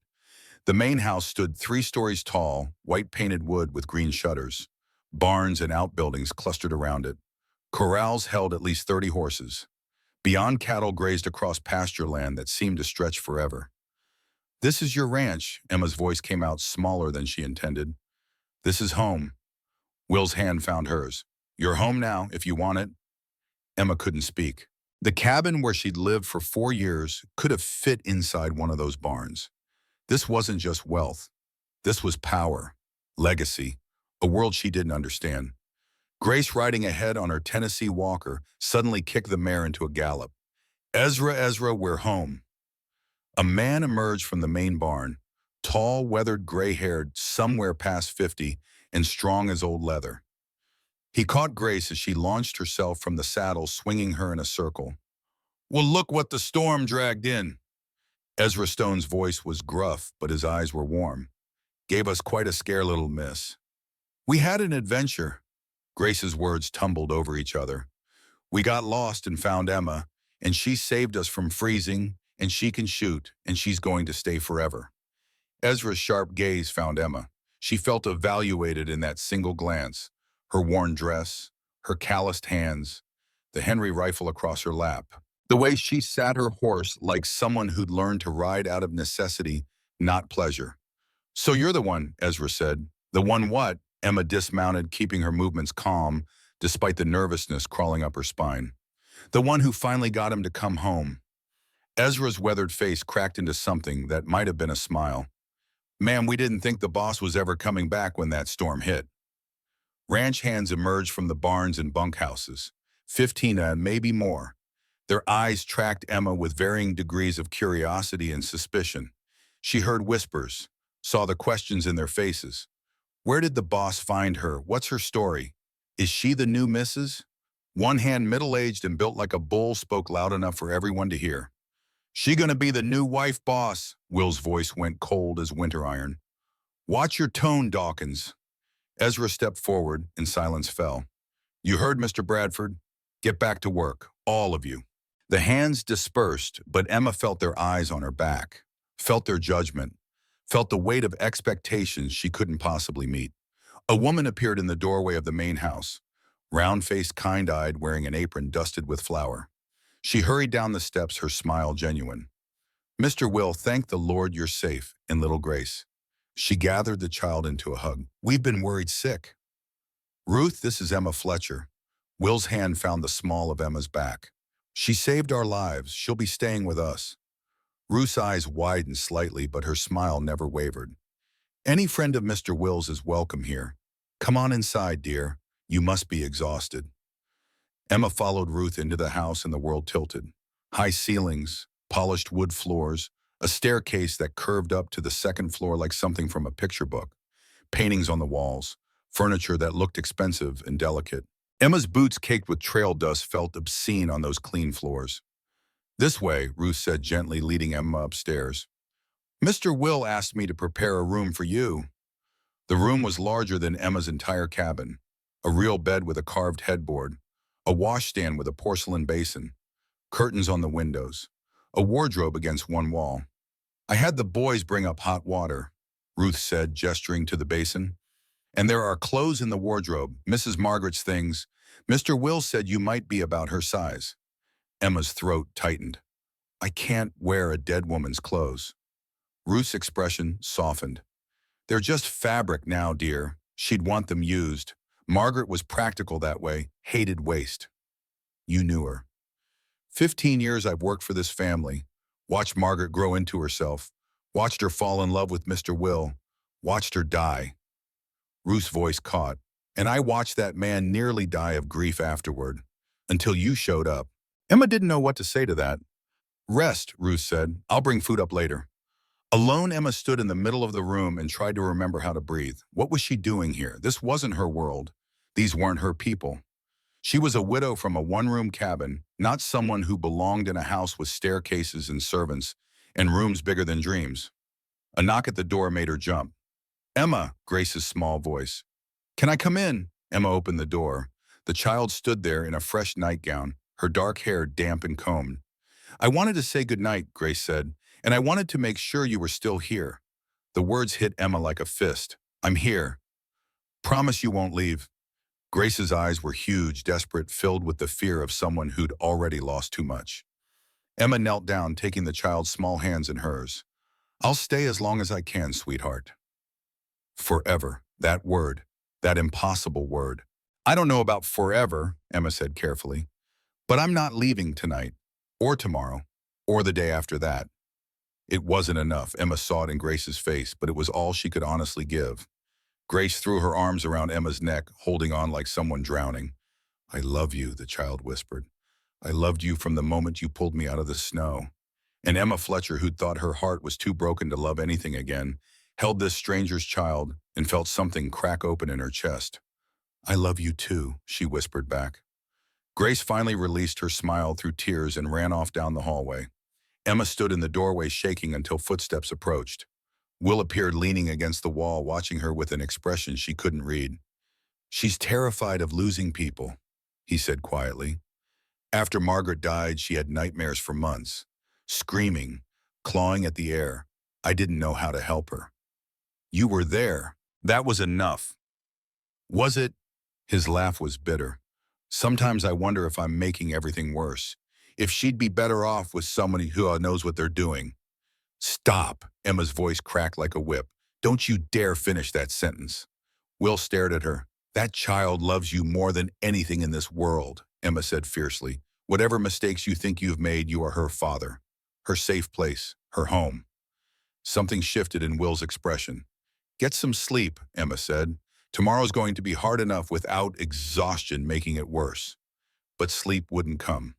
The main house stood 3 stories tall, white-painted wood with green shutters. Barns and outbuildings clustered around it. Corrals held at least 30 horses. Beyond, cattle grazed across pasture land that seemed to stretch forever. This is your ranch, Emma's voice came out smaller than she intended. This is home. Will's hand found hers. You're home now, if you want it. Emma couldn't speak. The cabin where she'd lived for 4 years could have fit inside one of those barns. This wasn't just wealth. This was power, legacy, a world she didn't understand. Grace, riding ahead on her Tennessee Walker, suddenly kicked the mare into a gallop. Ezra, Ezra, we're home. A man emerged from the main barn, tall, weathered, gray-haired, somewhere past 50, and strong as old leather. He caught Grace as she launched herself from the saddle, swinging her in a circle. Well, look what the storm dragged in. Ezra Stone's voice was gruff, but his eyes were warm. Gave us quite a scare, little miss. We had an adventure. Grace's words tumbled over each other. We got lost and found Emma, and she saved us from freezing, and she can shoot, and she's going to stay forever. Ezra's sharp gaze found Emma. She felt evaluated in that single glance. Her worn dress, her calloused hands, the Henry rifle across her lap. The way she sat her horse like someone who'd learned to ride out of necessity, not pleasure. So you're the one, Ezra said. The one what? Emma dismounted, keeping her movements calm, despite the nervousness crawling up her spine. The one who finally got him to come home. Ezra's weathered face cracked into something that might have been a smile. Ma'am, we didn't think the boss was ever coming back when that storm hit. Ranch hands emerged from the barns and bunkhouses. 15 and maybe more. Their eyes tracked Emma with varying degrees of curiosity and suspicion. She heard whispers, saw the questions in their faces. Where did the boss find her? What's her story? Is she the new Mrs.? One hand, middle-aged and built like a bull, spoke loud enough for everyone to hear. She gonna be the new wife, boss? Will's voice went cold as winter iron. Watch your tone, Dawkins. Ezra stepped forward and silence fell. You heard, Mr. Bradford? Get back to work, all of you. The hands dispersed, but Emma felt their eyes on her back, felt their judgment, felt the weight of expectations she couldn't possibly meet. A woman appeared in the doorway of the main house, round-faced, kind-eyed, wearing an apron dusted with flour. She hurried down the steps, her smile genuine. Mr. Will, thank the Lord you're safe, and little Grace. She gathered the child into a hug. We've been worried sick. Ruth, this is Emma Fletcher. Will's hand found the small of Emma's back. She saved our lives. She'll be staying with us. Ruth's eyes widened slightly, but her smile never wavered. Any friend of Mr. Will's is welcome here. Come on inside, dear. You must be exhausted. Emma followed Ruth into the house and the world tilted. High ceilings, polished wood floors, a staircase that curved up to the second floor like something from a picture book, paintings on the walls, furniture that looked expensive and delicate. Emma's boots caked with trail dust felt obscene on those clean floors. This way, Ruth said gently, leading Emma upstairs. Mr. Will asked me to prepare a room for you. The room was larger than Emma's entire cabin. A real bed with a carved headboard, a washstand with a porcelain basin, curtains on the windows, a wardrobe against one wall. I had the boys bring up hot water, Ruth said, gesturing to the basin. And there are clothes in the wardrobe, Mrs. Margaret's things. Mr. Will said you might be about her size. Emma's throat tightened. I can't wear a dead woman's clothes. Ruth's expression softened. They're just fabric now, dear. She'd want them used. Margaret was practical that way, hated waste. You knew her. 15 years I've worked for this family, watched Margaret grow into herself, watched her fall in love with Mr. Will, watched her die. Ruth's voice caught, and I watched that man nearly die of grief afterward, until you showed up. Emma didn't know what to say to that. Rest, Ruth said. I'll bring food up later. Alone, Emma stood in the middle of the room and tried to remember how to breathe. What was she doing here? This wasn't her world. These weren't her people. She was a widow from a one-room cabin, not someone who belonged in a house with staircases and servants and rooms bigger than dreams. A knock at the door made her jump. Emma, Grace's small voice. Can I come in? Emma opened the door. The child stood there in a fresh nightgown, her dark hair damp and combed. I wanted to say goodnight, Grace said, and I wanted to make sure you were still here. The words hit Emma like a fist. I'm here. Promise you won't leave. Grace's eyes were huge, desperate, filled with the fear of someone who'd already lost too much. Emma knelt down, taking the child's small hands in hers. I'll stay as long as I can, sweetheart. Forever. That word. That impossible word. I don't know about forever, Emma said carefully. But I'm not leaving tonight, or tomorrow, or the day after that. It wasn't enough. Emma saw it in Grace's face, but it was all she could honestly give. Grace threw her arms around Emma's neck, holding on like someone drowning. I love you, the child whispered. I loved you from the moment you pulled me out of the snow. And Emma Fletcher, who'd thought her heart was too broken to love anything again, held this stranger's child and felt something crack open in her chest. I love you too, she whispered back. Grace finally released her smile through tears and ran off down the hallway. Emma stood in the doorway shaking until footsteps approached. Will appeared leaning against the wall, watching her with an expression she couldn't read. She's terrified of losing people, he said quietly. After Margaret died, she had nightmares for months, screaming, clawing at the air. I didn't know how to help her. You were there. That was enough. Was it? His laugh was bitter. Sometimes I wonder if I'm making everything worse. If she'd be better off with someone who knows what they're doing. Stop, Emma's voice cracked like a whip. Don't you dare finish that sentence. Will stared at her. That child loves you more than anything in this world, Emma said fiercely. Whatever mistakes you think you've made, you are her father. Her safe place, her home. Something shifted in Will's expression. Get some sleep, Emma said. Tomorrow's going to be hard enough without exhaustion making it worse. But sleep wouldn't come.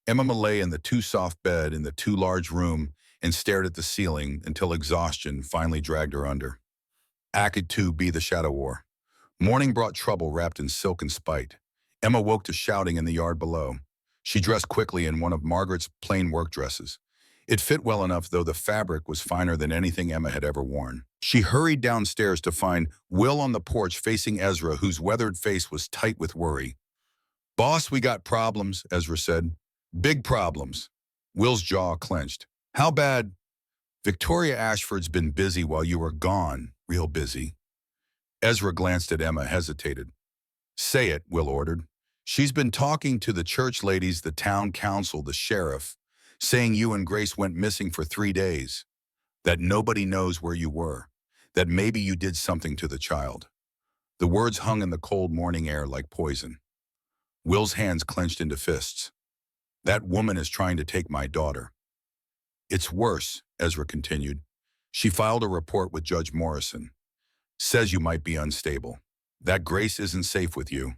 Emma lay in the too-soft bed in the too-large room and stared at the ceiling until exhaustion finally dragged her under. Act 2 be the Shadow War. Morning brought trouble wrapped in silk and spite. Emma woke to shouting in the yard below. She dressed quickly in one of Margaret's plain work dresses. It fit well enough, though the fabric was finer than anything Emma had ever worn. She hurried downstairs to find Will on the porch facing Ezra, whose weathered face was tight with worry. Boss, we got problems, Ezra said. Big problems. Will's jaw clenched. How bad? Victoria Ashford's been busy while you were gone, real busy. Ezra glanced at Emma, hesitated. Say it, Will ordered. She's been talking to the church ladies, the town council, the sheriff, saying you and Grace went missing for 3 days, that nobody knows where you were, that maybe you did something to the child. The words hung in the cold morning air like poison. Will's hands clenched into fists. That woman is trying to take my daughter. It's worse, Ezra continued. She filed a report with Judge Morrison. Says you might be unstable. That Grace isn't safe with you.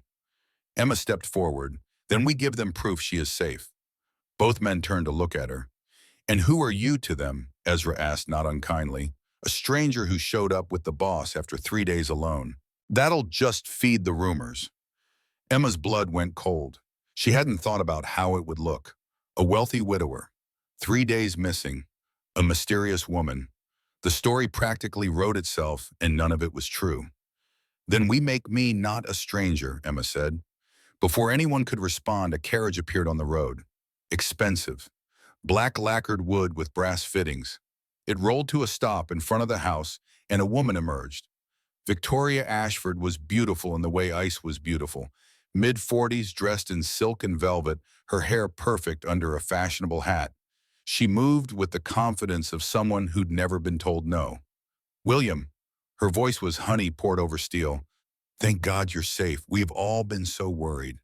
Emma stepped forward. Then we give them proof she is safe. Both men turned to look at her. And who are you to them? Ezra asked, not unkindly. A stranger who showed up with the boss after 3 days alone. That'll just feed the rumors. Emma's blood went cold. She hadn't thought about how it would look. A wealthy widower. 3 days missing. A mysterious woman. The story practically wrote itself, and none of it was true. Then we make me not a stranger, Emma said. Before anyone could respond, a carriage appeared on the road. Expensive. Black lacquered wood with brass fittings. It rolled to a stop in front of the house, and a woman emerged. Victoria Ashford was beautiful in the way ice was beautiful. Mid-40s, dressed in silk and velvet, her hair perfect under a fashionable hat. She moved with the confidence of someone who'd never been told no. William. Her voice was honey poured over steel. Thank God you're safe. We've all been so worried.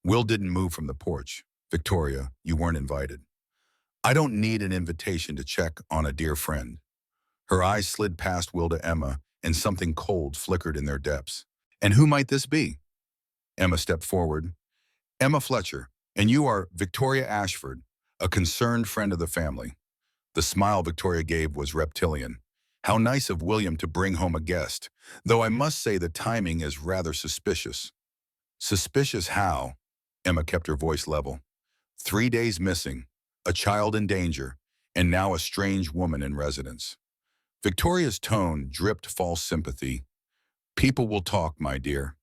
Will didn't move from the porch. Victoria, you weren't invited. I don't need an invitation to check on a dear friend. Her eyes slid past Will to Emma, and something cold flickered in their depths. And who might this be? Emma stepped forward. Emma Fletcher, and you are Victoria Ashford, a concerned friend of the family. The smile Victoria gave was reptilian. How nice of William to bring home a guest, though I must say the timing is rather suspicious. Suspicious how? Emma kept her voice level. 3 days missing, a child in danger, and now a strange woman in residence. Victoria's tone dripped false sympathy. People will talk, my dear.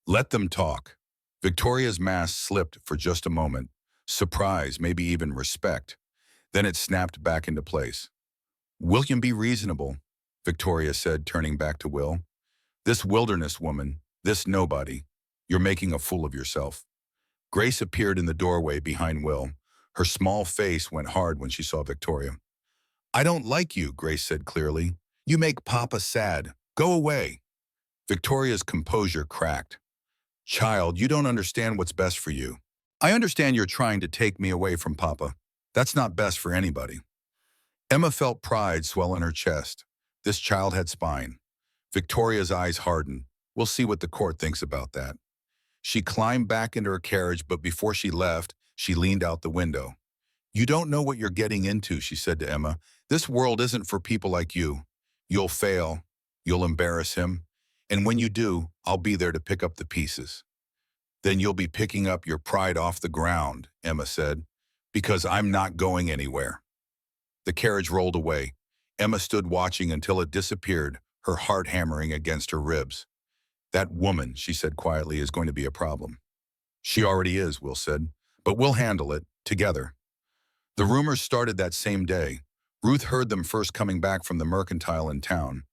Let them talk. Victoria's mask slipped for just a moment. Surprise, maybe even respect. Then it snapped back into place. William, be reasonable, Victoria said, turning back to Will. This wilderness woman, this nobody, you're making a fool of yourself. Grace appeared in the doorway behind Will. Her small face went hard when she saw Victoria. I don't like you, Grace said clearly. You make Papa sad. Go away. Victoria's composure cracked. Child, you don't understand what's best for you. I understand you're trying to take me away from Papa. That's not best for anybody. Emma felt pride swell in her chest. This child had spine. Victoria's eyes hardened. We'll see what the court thinks about that. She climbed back into her carriage, but before she left, she leaned out the window. You don't know what you're getting into, she said to Emma. This world isn't for people like you. You'll fail. You'll embarrass him. And when you do, I'll be there to pick up the pieces. Then you'll be picking up your pride off the ground, Emma said, because I'm not going anywhere. The carriage rolled away. Emma stood watching until it disappeared, her heart hammering against her ribs. That woman, she said quietly, is going to be a problem. She already is, Will said, but we'll handle it, together. The rumors started that same day. Ruth heard them first coming back from the mercantile in town.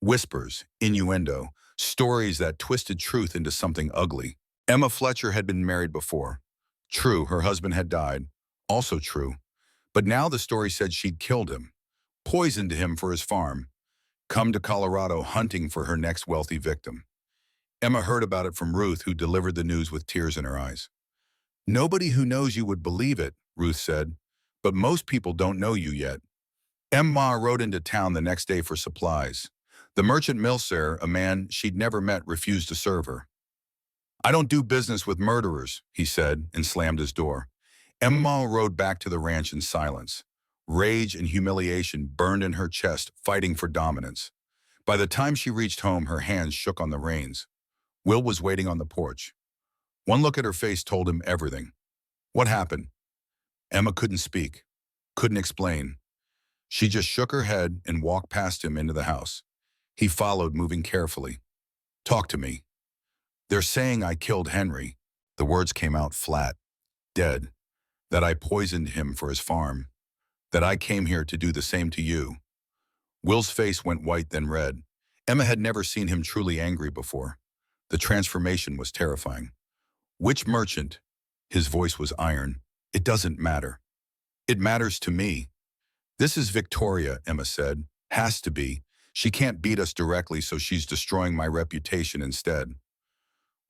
Whispers, innuendo, stories that twisted truth into something ugly. Emma Fletcher had been married before. True, her husband had died. Also true. But now the story said she'd killed him, poisoned him for his farm, come to Colorado hunting for her next wealthy victim. Emma heard about it from Ruth, who delivered the news with tears in her eyes. Nobody who knows you would believe it, Ruth said, but most people don't know you yet. Emma rode into town the next day for supplies. The merchant Millionaire, a man she'd never met, refused to serve her. I don't do business with murderers, he said, and slammed his door. Emma rode back to the ranch in silence. Rage and humiliation burned in her chest, fighting for dominance. By the time she reached home, her hands shook on the reins. Will was waiting on the porch. One look at her face told him everything. What happened? Emma couldn't speak, couldn't explain. She just shook her head and walked past him into the house. He followed, moving carefully. Talk to me. They're saying I killed Henry. The words came out flat, dead. That I poisoned him for his farm. That I came here to do the same to you. Will's face went white, then red. Emma had never seen him truly angry before. The transformation was terrifying. Which merchant? His voice was iron. It doesn't matter. It matters to me. This is Victoria, Emma said. Has to be. She can't beat us directly, so she's destroying my reputation instead.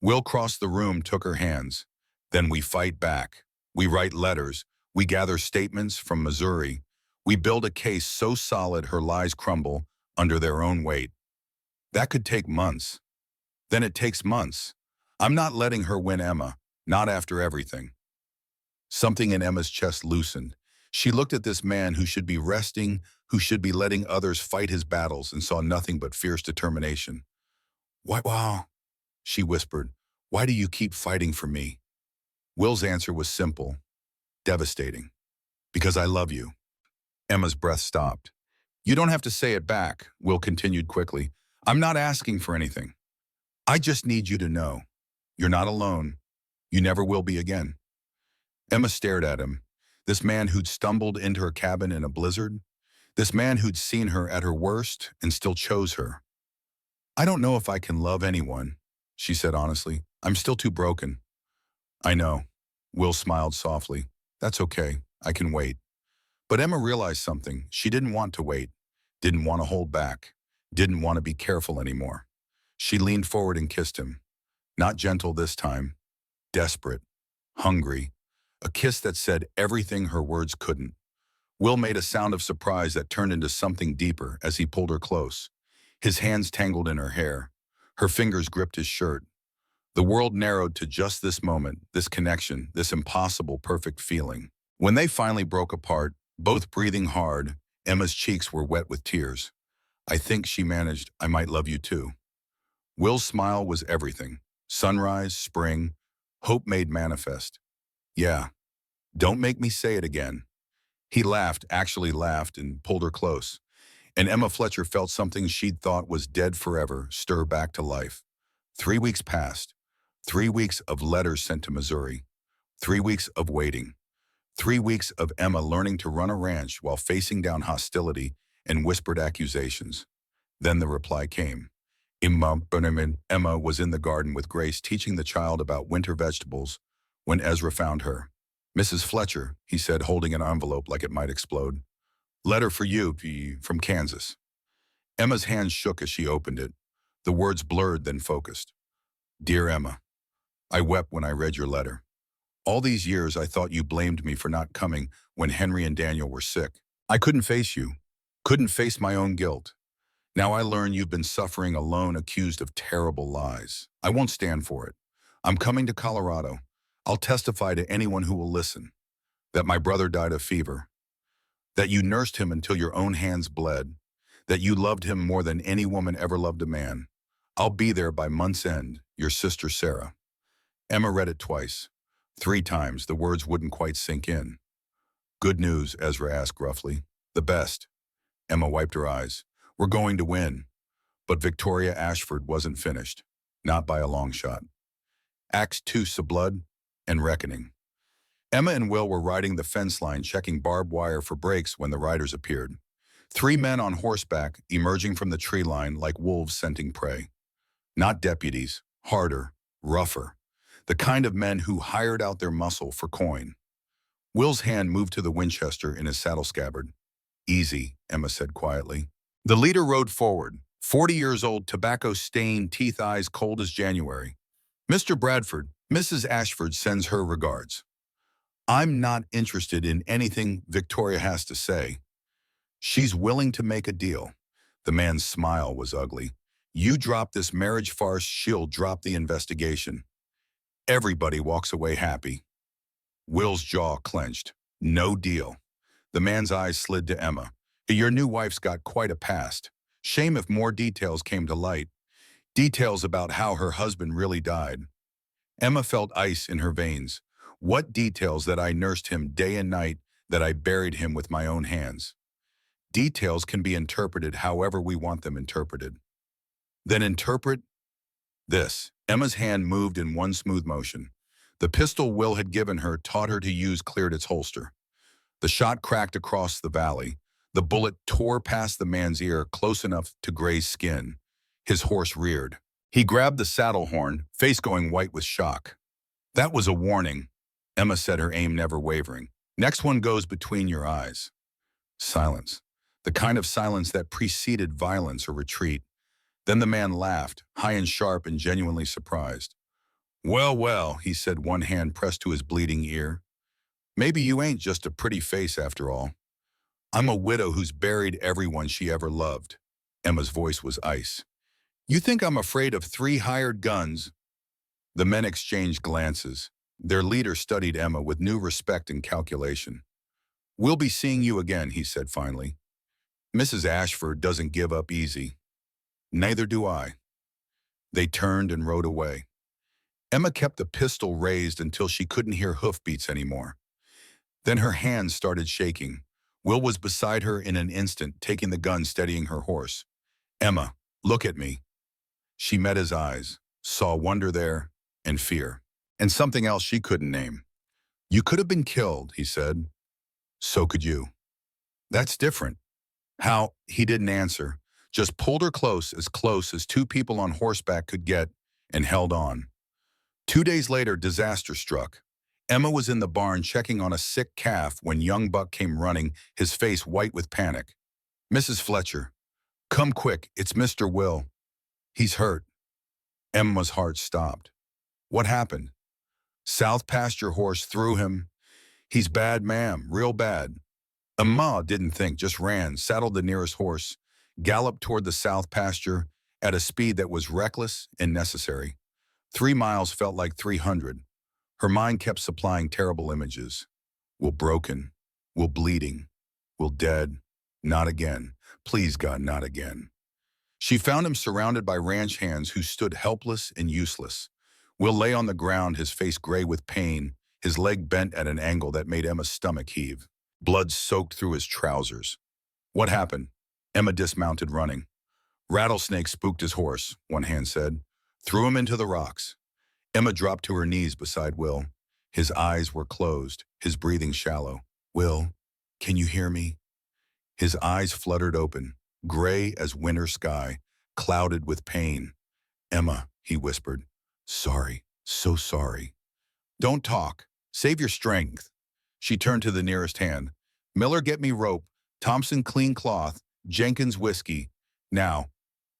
Will crossed the room, took her hands. Then we fight back. We write letters. We gather statements from Missouri. We build a case so solid her lies crumble under their own weight. That could take months. Then it takes months. I'm not letting her win, Emma. Not after everything. Something in Emma's chest loosened. She looked at this man who should be resting, who should be letting others fight his battles, and saw nothing but fierce determination. Wow, she whispered. Why do you keep fighting for me? Will's answer was simple, devastating. Because I love you. Emma's breath stopped. You don't have to say it back, Will continued quickly. I'm not asking for anything. I just need you to know. You're not alone. You never will be again. Emma stared at him. This man who'd stumbled into her cabin in a blizzard. This man who'd seen her at her worst and still chose her. I don't know if I can love anyone, she said honestly. I'm still too broken. I know. Will smiled softly. That's okay. I can wait. But Emma realized something. She didn't want to wait. Didn't want to hold back. Didn't want to be careful anymore. She leaned forward and kissed him. Not gentle this time. Desperate. Hungry. A kiss that said everything her words couldn't. Will made a sound of surprise that turned into something deeper as he pulled her close. His hands tangled in her hair. Her fingers gripped his shirt. The world narrowed to just this moment, this connection, this impossible, perfect feeling. When they finally broke apart, both breathing hard, Emma's cheeks were wet with tears. I think she managed, I might love you too. Will's smile was everything. Sunrise, spring, hope made manifest. Yeah. Don't make me say it again. He laughed, actually laughed, and pulled her close. And Emma Fletcher felt something she'd thought was dead forever stir back to life. 3 weeks passed. 3 weeks of letters sent to Missouri. 3 weeks of waiting. 3 weeks of Emma learning to run a ranch while facing down hostility and whispered accusations. Then the reply came. Emma was in the garden with Grace teaching the child about winter vegetables when Ezra found her. Mrs. Fletcher, he said, holding an envelope like it might explode. Letter for you, from Kansas. Emma's hands shook as she opened it. The words blurred, then focused. Dear Emma, I wept when I read your letter. All these years I thought you blamed me for not coming when Henry and Daniel were sick. I couldn't face you. Couldn't face my own guilt. Now I learn you've been suffering alone, accused of terrible lies. I won't stand for it. I'm coming to Colorado. I'll testify to anyone who will listen that my brother died of fever, that you nursed him until your own hands bled, that you loved him more than any woman ever loved a man. I'll be there by month's end, your sister Sarah. Emma read it twice. 3 times, the words wouldn't quite sink in. Good news, Ezra asked gruffly. The best. Emma wiped her eyes. We're going to win. But Victoria Ashford wasn't finished. Not by a long shot. Acts 2, Blood and Reckoning. Emma and Will were riding the fence line checking barbed wire for breaks when the riders appeared. 3 men on horseback emerging from the tree line like wolves scenting prey. Not deputies, harder, rougher. The kind of men who hired out their muscle for coin. Will's hand moved to the Winchester in his saddle scabbard. Easy, Emma said quietly. The leader rode forward, 40 years old, tobacco-stained, teeth eyes cold as January. Mr. Bradford, Mrs. Ashford sends her regards. I'm not interested in anything Victoria has to say. She's willing to make a deal. The man's smile was ugly. You drop this marriage farce, she'll drop the investigation. Everybody walks away happy. Will's jaw clenched. No deal. The man's eyes slid to Emma. Your new wife's got quite a past. Shame if more details came to light. Details about how her husband really died. Emma felt ice in her veins. What details? That I nursed him day and night, that I buried him with my own hands. Details can be interpreted however we want them interpreted. Then interpret this. Emma's hand moved in one smooth motion. The pistol Will had given her, taught her to use, cleared its holster. The shot cracked across the valley. The bullet tore past the man's ear, close enough to graze skin. His horse reared. He grabbed the saddle horn, face going white with shock. That was a warning, Emma said, her aim never wavering. Next one goes between your eyes. Silence. The kind of silence that preceded violence or retreat. Then the man laughed, high and sharp and genuinely surprised. Well, well, he said, one hand pressed to his bleeding ear. Maybe you ain't just a pretty face after all. I'm a widow who's buried everyone she ever loved. Emma's voice was ice. You think I'm afraid of 3 hired guns? The men exchanged glances. Their leader studied Emma with new respect and calculation. We'll be seeing you again, he said finally. Mrs. Ashford doesn't give up easy. Neither do I. They turned and rode away. Emma kept the pistol raised until she couldn't hear hoofbeats anymore. Then her hands started shaking. Will was beside her in an instant, taking the gun, steadying her horse. Emma, look at me. She met his eyes, saw wonder there, and fear, and something else she couldn't name. You could have been killed, he said. So could you. That's different. How? He didn't answer, just pulled her close as 2 people on horseback could get, and held on. 2 days later, disaster struck. Emma was in the barn checking on a sick calf when young Buck came running, his face white with panic. Mrs. Fletcher, come quick, it's Mr. Will. He's hurt. Emma's heart stopped. What happened? South pasture horse threw him. He's bad, ma'am, real bad. Emma didn't think, just ran, saddled the nearest horse, galloped toward the south pasture at a speed that was reckless and necessary. 3 miles felt like 300. Her mind kept supplying terrible images. Will broken, Will bleeding, Will dead, not again. Please, God, not again. She found him surrounded by ranch hands who stood helpless and useless. Will lay on the ground, his face gray with pain, his leg bent at an angle that made Emma's stomach heave. Blood soaked through his trousers. What happened? Emma dismounted, running. Rattlesnake spooked his horse, one hand said. Threw him into the rocks. Emma dropped to her knees beside Will. His eyes were closed, his breathing shallow. Will, can you hear me? His eyes fluttered open, gray as winter sky, clouded with pain. Emma, he whispered. Sorry, so sorry. Don't talk. Save your strength. She turned to the nearest hand. Miller, get me rope. Thompson, clean cloth. Jenkins, whiskey. Now.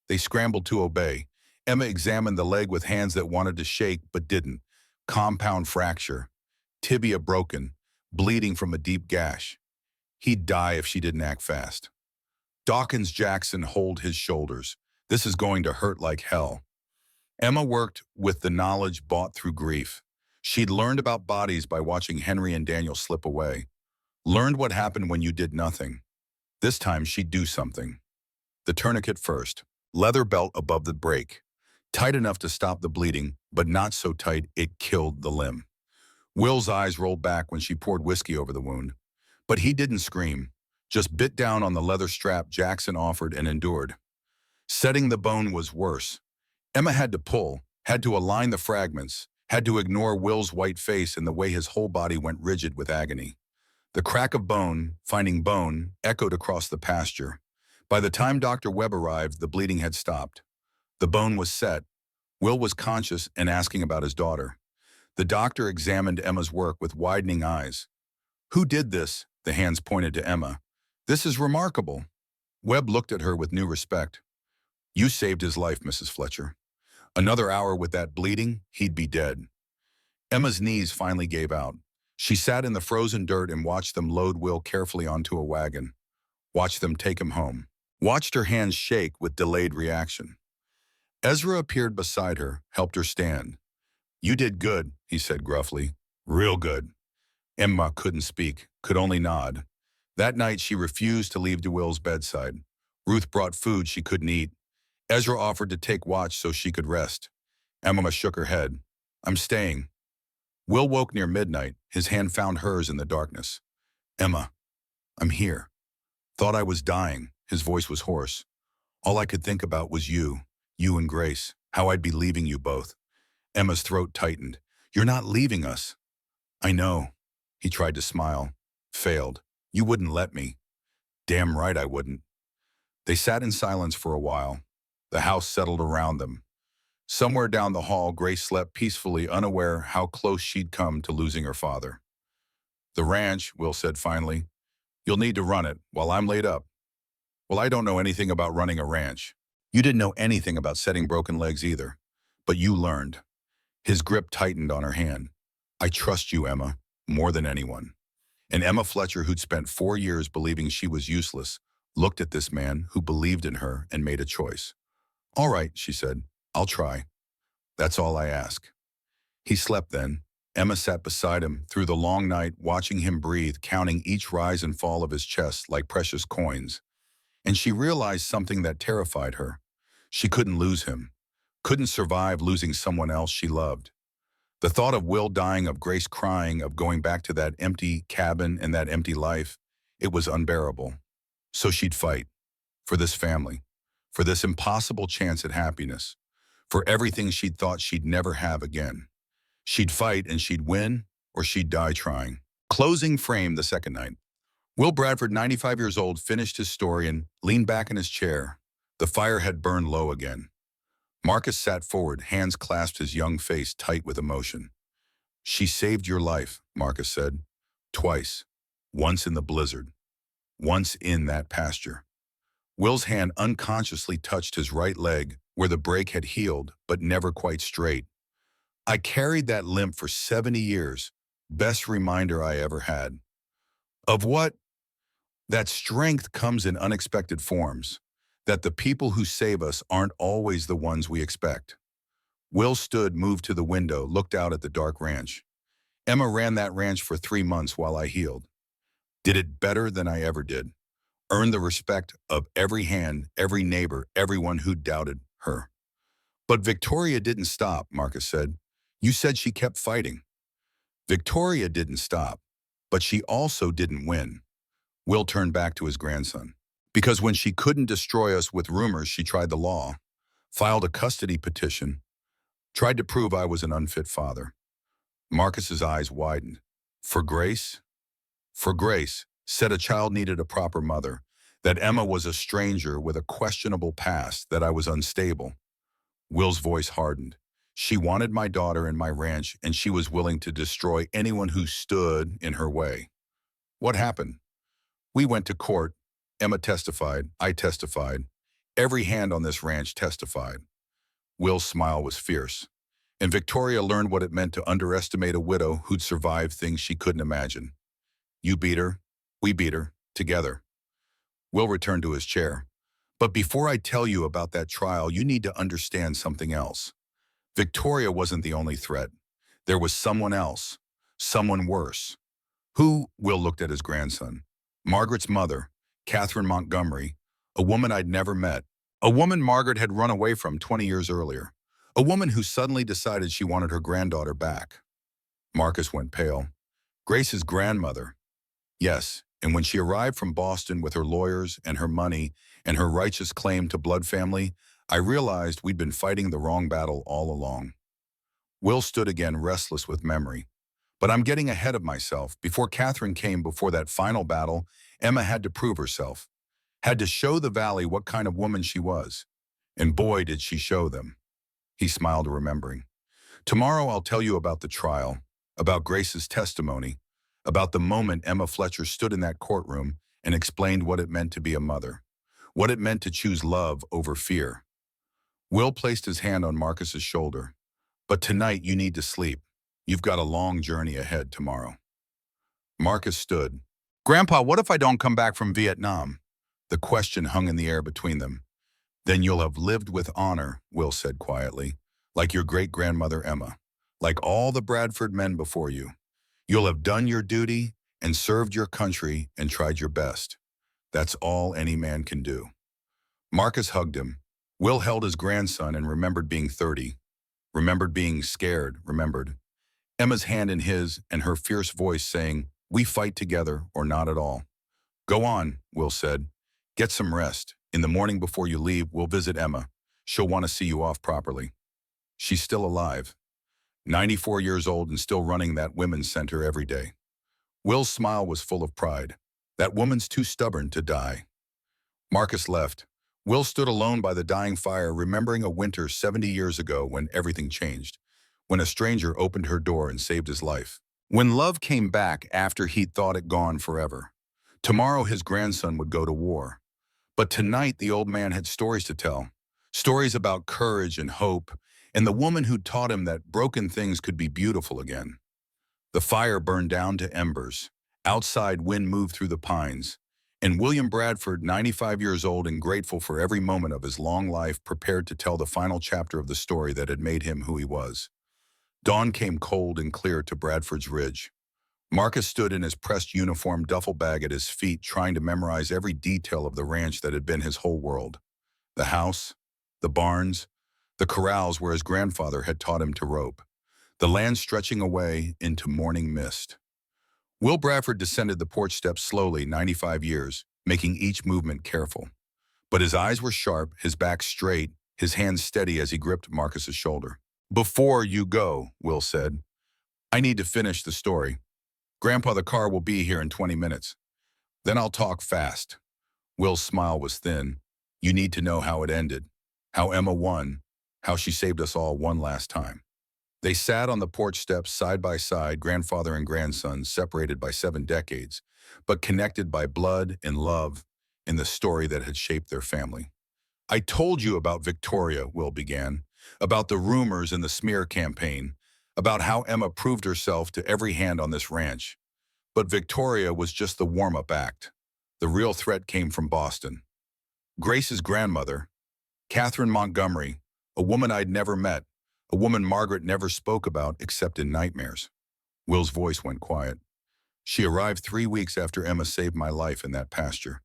They scrambled to obey. Emma examined the leg with hands that wanted to shake but didn't. Compound fracture. tibia broken, bleeding from a deep gash. He'd die if she didn't act fast. Dawkins Jackson hold his shoulders. This is going to hurt like hell. Emma worked with the knowledge bought through grief. She'd learned about bodies by watching Henry and Daniel slip away. Learned what happened when you did nothing. This time she'd do something. The tourniquet first. Leather belt above the break. Tight enough to stop the bleeding, but not so tight it killed the limb. Will's eyes rolled back when she poured whiskey over the wound. But he didn't scream. Just bit down on the leather strap Jackson offered and endured. Setting the bone was worse. Emma had to pull, had to align the fragments, had to ignore Will's white face and the way his whole body went rigid with agony. The crack of bone, finding bone, echoed across the pasture. By the time Dr. Webb arrived, the bleeding had stopped. The bone was set. Will was conscious and asking about his daughter. The doctor examined Emma's work with widening eyes. "Who did this?" The hands pointed to Emma. "This is remarkable." Webb looked at her with new respect. "You saved his life, Mrs. Fletcher. Another hour with that bleeding, he'd be dead." Emma's knees finally gave out. She sat in the frozen dirt and watched them load Will carefully onto a wagon. Watched them take him home. Watched her hands shake with delayed reaction. Ezra appeared beside her, helped her stand. "You did good," he said gruffly. "Real good." Emma couldn't speak, could only nod. That night she refused to leave DeWill's bedside. Ruth brought food she couldn't eat. Ezra offered to take watch so she could rest. Emma shook her head. "I'm staying." Will woke near midnight. His hand found hers in the darkness. "Emma, I'm here. Thought I was dying." His voice was hoarse. "All I could think about was you and Grace, how I'd be leaving you both." Emma's throat tightened. "You're not leaving us." "I know." He tried to smile. Failed. "You wouldn't let me." "Damn right I wouldn't." They sat in silence for a while. The house settled around them. Somewhere down the hall, Grace slept peacefully, unaware how close she'd come to losing her father. "The ranch," Will said finally. "You'll need to run it while I'm laid up." "Well, I don't know anything about running a ranch." "You didn't know anything about setting broken legs either. But you learned." His grip tightened on her hand. "I trust you, Emma, more than anyone." And Emma Fletcher, who'd spent 4 years believing she was useless, looked at this man who believed in her and made a choice. "All right," she said. "I'll try. That's all I ask." He slept then. Emma sat beside him through the long night, watching him breathe, counting each rise and fall of his chest like precious coins. And she realized something that terrified her. She couldn't lose him. Couldn't survive losing someone else she loved. The thought of Will dying, of Grace crying, of going back to that empty cabin and that empty life, it was unbearable. So she'd fight. For this family. For this impossible chance at happiness. For everything she'd thought she'd never have again. She'd fight and she'd win, or she'd die trying. Closing frame the second night. Will Bradford, 95 years old, finished his story and leaned back in his chair. The fire had burned low again. Marcus sat forward, hands clasped his young face tight with emotion. "She saved your life," Marcus said. "Twice. Once in the blizzard. Once in that pasture." Will's hand unconsciously touched his right leg, where the break had healed, but never quite straight. "I carried that limp for 70 years. Best reminder I ever had." Of what? That strength comes in unexpected forms. That the people who save us aren't always the ones we expect. Will stood, moved to the window, looked out at the dark ranch. "Emma ran that ranch for 3 months while I healed. Did it better than I ever did. Earned the respect of every hand, every neighbor, everyone who doubted her." "But Victoria didn't stop," Marcus said. "You said she kept fighting." "Victoria didn't stop, but she also didn't win." Will turned back to his grandson. "Because when she couldn't destroy us with rumors, she tried the law, filed a custody petition, tried to prove I was an unfit father." Marcus's eyes widened. "For Grace?" "For Grace, said a child needed a proper mother, that Emma was a stranger with a questionable past, that I was unstable." Will's voice hardened. "She wanted my daughter and my ranch, and she was willing to destroy anyone who stood in her way." "What happened?" "We went to court. Emma testified. I testified. Every hand on this ranch testified." Will's smile was fierce. And Victoria learned what it meant to underestimate a widow who'd survived things she couldn't imagine. You beat her, we beat her, together. Will returned to his chair. But before I tell you about that trial, you need to understand something else. Victoria wasn't the only threat. There was someone else, someone worse. Who? Will looked at his grandson. Margaret's mother, Catherine Montgomery, a woman I'd never met. A woman Margaret had run away from 20 years earlier. A woman who suddenly decided she wanted her granddaughter back. Marcus went pale. Grace's grandmother. Yes, and when she arrived from Boston with her lawyers and her money and her righteous claim to blood family, I realized we'd been fighting the wrong battle all along. Will stood again, restless with memory. But I'm getting ahead of myself. Before Catherine came, before that final battle, Emma had to prove herself, had to show the valley what kind of woman she was. And boy, did she show them. He smiled, remembering. Tomorrow I'll tell you about the trial, about Grace's testimony, about the moment Emma Fletcher stood in that courtroom and explained what it meant to be a mother, what it meant to choose love over fear. Will placed his hand on Marcus's shoulder. But tonight you need to sleep. You've got a long journey ahead tomorrow. Marcus stood. Grandpa, what if I don't come back from Vietnam? The question hung in the air between them. Then you'll have lived with honor, Will said quietly, like your great-grandmother Emma, like all the Bradford men before you. You'll have done your duty and served your country and tried your best. That's all any man can do. Marcus hugged him. Will held his grandson and remembered being 30, remembered being scared, remembered Emma's hand in his and her fierce voice saying, "We fight together or not at all." Go on, Will said. Get some rest. In the morning before you leave, we'll visit Emma. She'll want to see you off properly. She's still alive, 94 years old and still running that women's center every day. Will's smile was full of pride. That woman's too stubborn to die. Marcus left. Will stood alone by the dying fire, remembering a winter 70 years ago when everything changed, when a stranger opened her door and saved his life. When love came back after he'd thought it gone forever. Tomorrow his grandson would go to war. But tonight the old man had stories to tell, stories about courage and hope, and the woman who taught him that broken things could be beautiful again. The fire burned down to embers. Outside, wind moved through the pines. And William Bradford, 95 years old and grateful for every moment of his long life, prepared to tell the final chapter of the story that had made him who he was. Dawn came cold and clear to Bradford's Ridge. Marcus stood in his pressed uniform duffel bag at his feet, trying to memorize every detail of the ranch that had been his whole world. The house, the barns, the corrals where his grandfather had taught him to rope, the land stretching away into morning mist. Will Bradford descended the porch steps slowly, 95 years, making each movement careful. But his eyes were sharp, his back straight, his hands steady as he gripped Marcus's shoulder. Before you go, Will said, I need to finish the story. Grandpa, the car will be here in 20 minutes. Then I'll talk fast. Will's smile was thin. You need to know how it ended, how Emma won, how she saved us all one last time. They sat on the porch steps side by side, grandfather and grandson, separated by 7 decades, but connected by blood and love in the story that had shaped their family. I told you about Victoria, Will began, about the rumors and the smear campaign, about how Emma proved herself to every hand on this ranch. But Victoria was just the warm-up act. The real threat came from Boston. Grace's grandmother, Catherine Montgomery, a woman I'd never met, a woman Margaret never spoke about except in nightmares. Will's voice went quiet. She arrived 3 weeks after Emma saved my life in that pasture,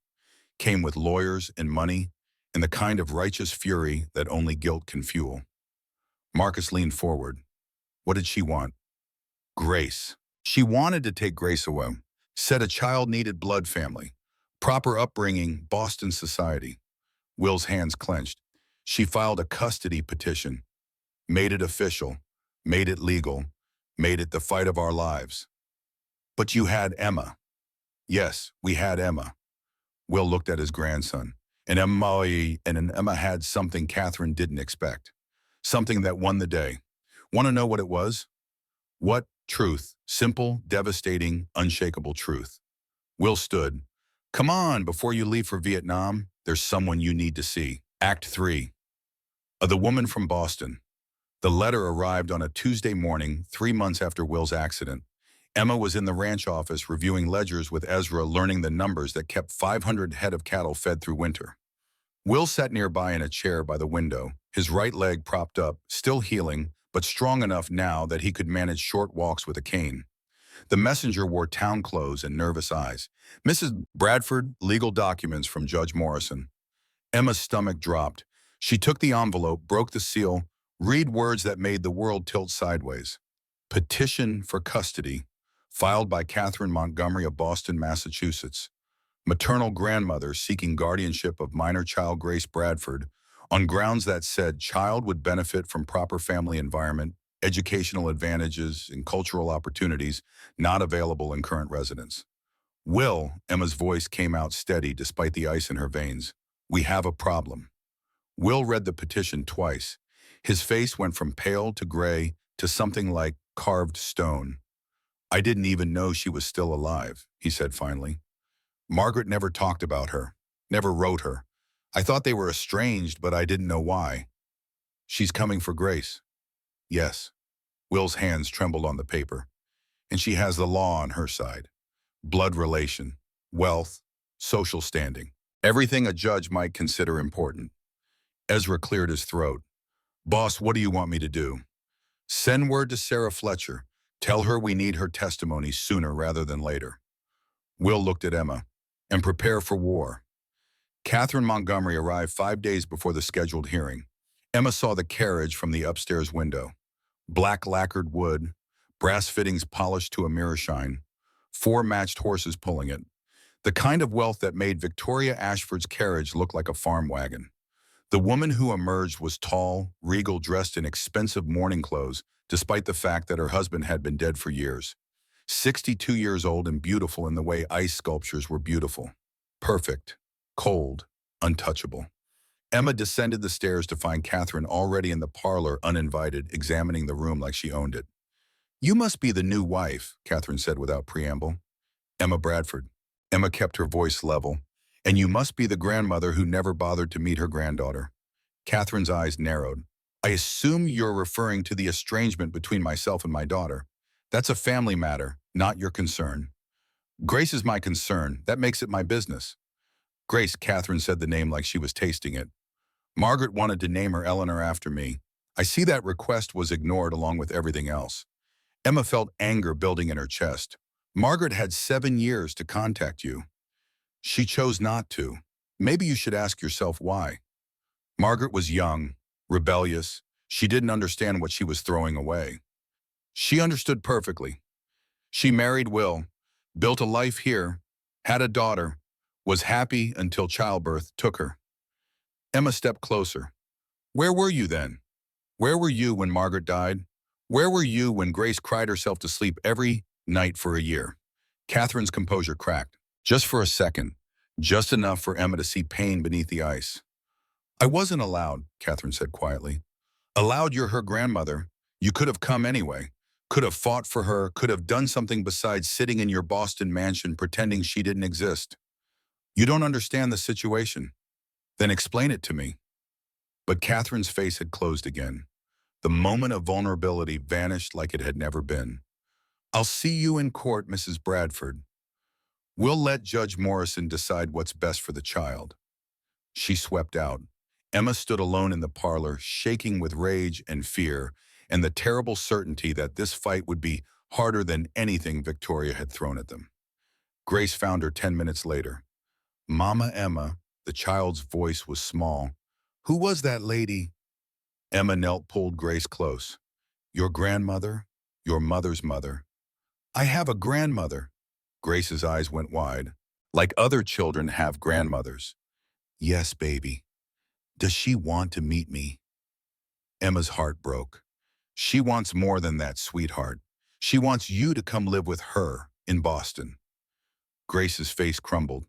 came with lawyers and money and the kind of righteous fury that only guilt can fuel. Marcus leaned forward. What did she want? Grace. She wanted to take Grace away, said a child needed blood family, proper upbringing, Boston society. Will's hands clenched. She filed a custody petition, made it official, made it legal, made it the fight of our lives. But you had Emma. Yes, we had Emma. Will looked at his grandson. And Emma had something Catherine didn't expect. Something that won the day. Want to know what it was? What? Truth. Simple, devastating, unshakable truth. Will stood. Come on, before you leave for Vietnam, there's someone you need to see. Act 3. The woman from Boston. The letter arrived on a Tuesday morning, 3 months after Will's accident. Emma was in the ranch office reviewing ledgers with Ezra, learning the numbers that kept 500 head of cattle fed through winter. Will sat nearby in a chair by the window, his right leg propped up, still healing, but strong enough now that he could manage short walks with a cane. The messenger wore town clothes and nervous eyes. "Mrs. Bradford, legal documents from Judge Morrison." Emma's stomach dropped. She took the envelope, broke the seal, read words that made the world tilt sideways. Petition for custody, filed by Catherine Montgomery of Boston, Massachusetts. Maternal grandmother seeking guardianship of minor child Grace Bradford on grounds that said child would benefit from proper family environment, educational advantages, and cultural opportunities not available in current residence. Will, Emma's voice came out steady despite the ice in her veins. "We have a problem." Will read the petition twice. His face went from pale to gray to something like carved stone. "I didn't even know she was still alive," he said finally. "Margaret never talked about her, never wrote her. I thought they were estranged, but I didn't know why." "She's coming for Grace." "Yes." Will's hands trembled on the paper. "And she has the law on her side. Blood relation, wealth, social standing. Everything a judge might consider important." Ezra cleared his throat. "Boss, what do you want me to do?" "Send word to Sarah Fletcher. Tell her we need her testimony sooner rather than later." Will looked at Emma. "And prepare for war." Catherine Montgomery arrived 5 days before the scheduled hearing. Emma saw the carriage from the upstairs window. Black lacquered wood, brass fittings polished to a mirror shine, 4 matched horses pulling it. The kind of wealth that made Victoria Ashford's carriage look like a farm wagon. The woman who emerged was tall, regal, dressed in expensive mourning clothes, despite the fact that her husband had been dead for years. 62 years old and beautiful in the way ice sculptures were beautiful. Perfect, cold, untouchable. Emma descended the stairs to find Catherine already in the parlor, uninvited, examining the room like she owned it. "You must be the new wife," Catherine said without preamble. "Emma Bradford." Emma kept her voice level. "And you must be the grandmother who never bothered to meet her granddaughter." Catherine's eyes narrowed. "I assume you're referring to the estrangement between myself and my daughter. That's a family matter, not your concern." "Grace is my concern. That makes it my business." "Grace," Catherine said the name like she was tasting it. "Margaret wanted to name her Eleanor after me. I see that request was ignored along with everything else." Emma felt anger building in her chest. "Margaret had 7 years to contact you. She chose not to. Maybe you should ask yourself why." Margaret was young, rebellious. She didn't understand what she was throwing away. She understood perfectly. She married Will, built a life here, had a daughter, was happy until childbirth took her. Emma stepped closer. "Where were you then? Where were you when Margaret died? Where were you when Grace cried herself to sleep every night for a year?" Catherine's composure cracked. Just for a second, just enough for Emma to see pain beneath the ice. "I wasn't allowed," Catherine said quietly. "Allowed, you're her grandmother. You could have come anyway. Could have fought for her, could have done something besides sitting in your Boston mansion pretending she didn't exist. You don't understand the situation. Then explain it to me." But Catherine's face had closed again. The moment of vulnerability vanished like it had never been. "I'll see you in court, Mrs. Bradford. We'll let Judge Morrison decide what's best for the child." She swept out. Emma stood alone in the parlor, shaking with rage and fear, and the terrible certainty that this fight would be harder than anything Victoria had thrown at them. Grace found her 10 minutes later. "Mama Emma," the child's voice was small. "Who was that lady?" Emma knelt, pulled Grace close. "Your grandmother, your mother's mother." "I have a grandmother." Grace's eyes went wide. "Like other children have grandmothers." "Yes, baby." "Does she want to meet me?" Emma's heart broke. "She wants more than that, sweetheart. She wants you to come live with her in Boston." Grace's face crumbled.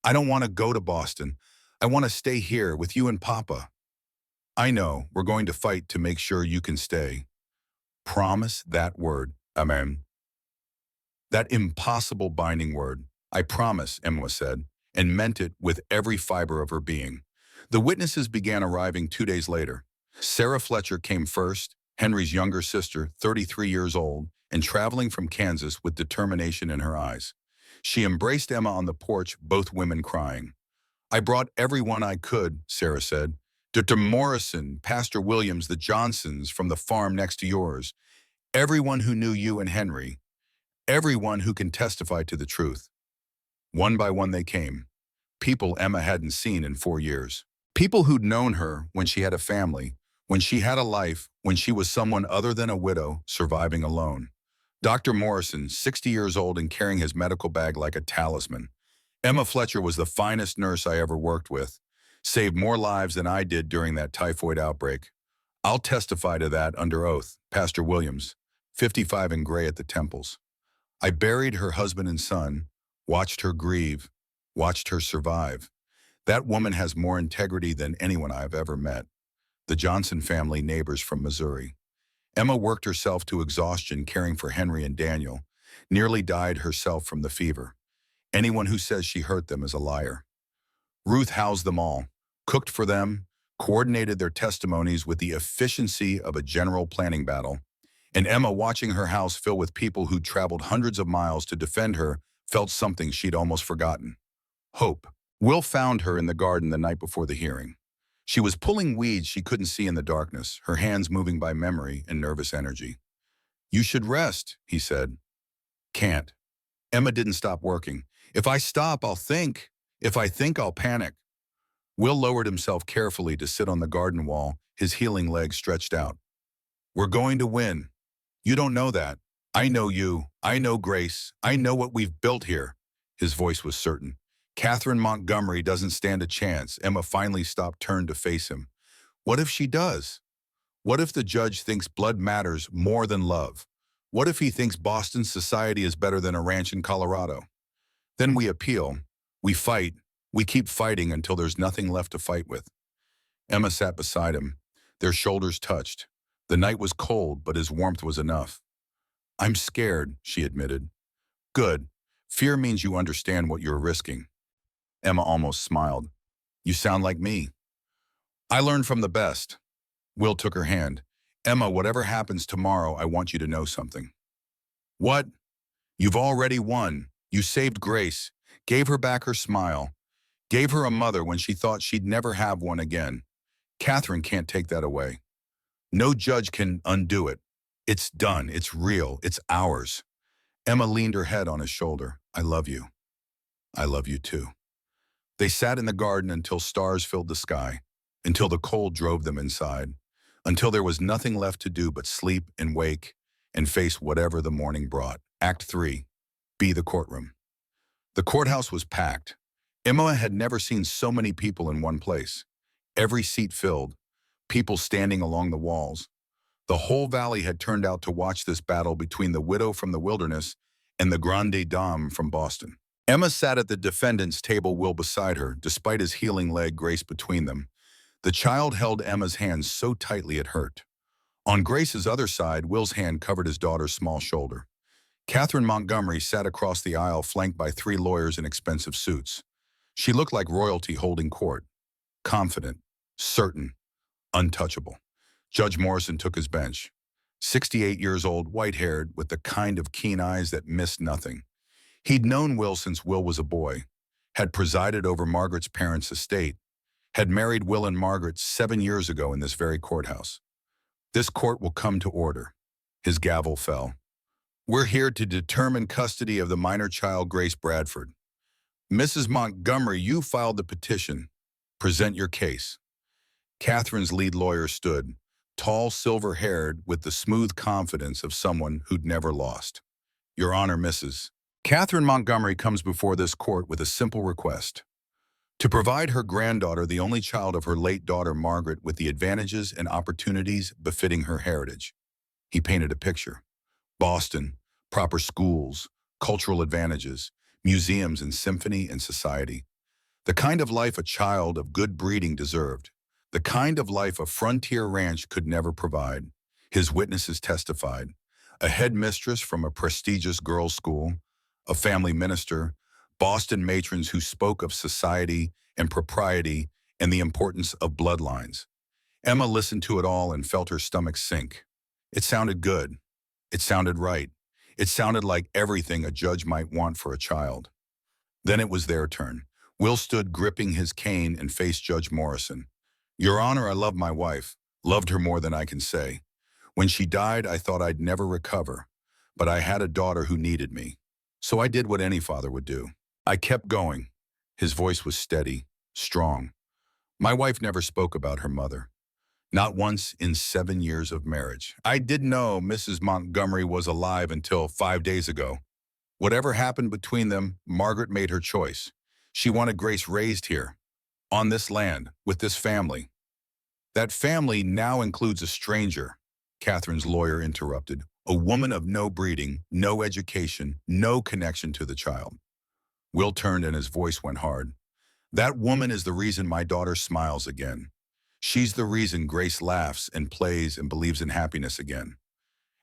"I don't want to go to Boston. I want to stay here with you and Papa." "I know, we're going to fight to make sure you can stay." "Promise that word, Amen." That impossible binding word. "I promise," Emma said, and meant it with every fiber of her being. The witnesses began arriving 2 days later. Sarah Fletcher came first, Henry's younger sister, 33 years old, and traveling from Kansas with determination in her eyes. She embraced Emma on the porch, both women crying. I brought everyone I could, Sarah said. Dr. Morrison, Pastor Williams, the Johnsons from the farm next to yours. Everyone who knew you and Henry. Everyone who can testify to the truth. One by one they came. People Emma hadn't seen in 4 years. People who'd known her when she had a family, when she had a life, when she was someone other than a widow surviving alone. Dr. Morrison, 60 years old and carrying his medical bag like a talisman. Emma Fletcher was the finest nurse I ever worked with. Saved more lives than I did during that typhoid outbreak. I'll testify to that under oath. Pastor Williams, 55 and gray at the temples. I buried her husband and son, watched her grieve, watched her survive. That woman has more integrity than anyone I've ever met. The Johnson family, neighbors from Missouri. Emma worked herself to exhaustion caring for Henry and Daniel, nearly died herself from the fever. Anyone who says she hurt them is a liar. Ruth housed them all, cooked for them, coordinated their testimonies with the efficiency of a general planning battle, and Emma, watching her house fill with people who'd traveled hundreds of miles to defend her, felt something she'd almost forgotten. Hope. Will found her in the garden the night before the hearing. She was pulling weeds she couldn't see in the darkness, her hands moving by memory and nervous energy. You should rest, he said. Can't. Emma didn't stop working. If I stop, I'll think. If I think, I'll panic. Will lowered himself carefully to sit on the garden wall, his healing legs stretched out. We're going to win. You don't know that. I know you. I know Grace. I know what we've built here. His voice was certain. Catherine Montgomery doesn't stand a chance. Emma finally stopped, turned to face him. What if she does? What if the judge thinks blood matters more than love? What if he thinks Boston society is better than a ranch in Colorado? Then we appeal. We fight. We keep fighting until there's nothing left to fight with. Emma sat beside him. Their shoulders touched. The night was cold, but his warmth was enough. I'm scared, she admitted. Good. Fear means you understand what you're risking. Emma almost smiled. You sound like me. I learned from the best. Will took her hand. Emma, whatever happens tomorrow, I want you to know something. What? You've already won. You saved Grace, gave her back her smile, gave her a mother when she thought she'd never have one again. Catherine can't take that away. No judge can undo it. It's done. It's real. It's ours. Emma leaned her head on his shoulder. I love you. I love you too. They sat in the garden until stars filled the sky, until the cold drove them inside, until there was nothing left to do but sleep and wake and face whatever the morning brought. Act 3. Be the courtroom. The courthouse was packed. Emma had never seen so many people in one place. Every seat filled, people standing along the walls. The whole valley had turned out to watch this battle between the widow from the wilderness and the grande dame from Boston. Emma sat at the defendant's table, Will beside her, despite his healing leg, Grace between them. The child held Emma's hand so tightly it hurt. On Grace's other side, Will's hand covered his daughter's small shoulder. Catherine Montgomery sat across the aisle, flanked by 3 lawyers in expensive suits. She looked like royalty holding court. Confident, certain, untouchable. Judge Morrison took his bench. 68 years old, white-haired, with the kind of keen eyes that missed nothing. He'd known Will since Will was a boy, had presided over Margaret's parents' estate, had married Will and Margaret 7 years ago in this very courthouse. This court will come to order. His gavel fell. We're here to determine custody of the minor child, Grace Bradford. Mrs. Montgomery, you filed the petition. Present your case. Catherine's lead lawyer stood, tall, silver-haired, with the smooth confidence of someone who'd never lost. Your Honor, Mrs. Catherine Montgomery comes before this court with a simple request: to provide her granddaughter, the only child of her late daughter Margaret, with the advantages and opportunities befitting her heritage. He painted a picture. Boston, proper schools, cultural advantages, museums and symphony and society. The kind of life a child of good breeding deserved. The kind of life a frontier ranch could never provide. His witnesses testified. A headmistress from a prestigious girls' school, a family minister, Boston matrons who spoke of society and propriety and the importance of bloodlines. Emma listened to it all and felt her stomach sink. It sounded good. It sounded right. It sounded like everything a judge might want for a child. Then it was their turn. Will stood gripping his cane and faced Judge Morrison. Your Honor, I love my wife. Loved her more than I can say. When she died, I thought I'd never recover. But I had a daughter who needed me. So I did what any father would do. I kept going. His voice was steady, strong. My wife never spoke about her mother. Not once in 7 years of marriage. I didn't know Mrs. Montgomery was alive until 5 days ago. Whatever happened between them, Margaret made her choice. She wanted Grace raised here, on this land, with this family. That family now includes a stranger, Catherine's lawyer interrupted. A woman of no breeding, no education, no connection to the child. Will turned and his voice went hard. That woman is the reason my daughter smiles again. She's the reason Grace laughs and plays and believes in happiness again.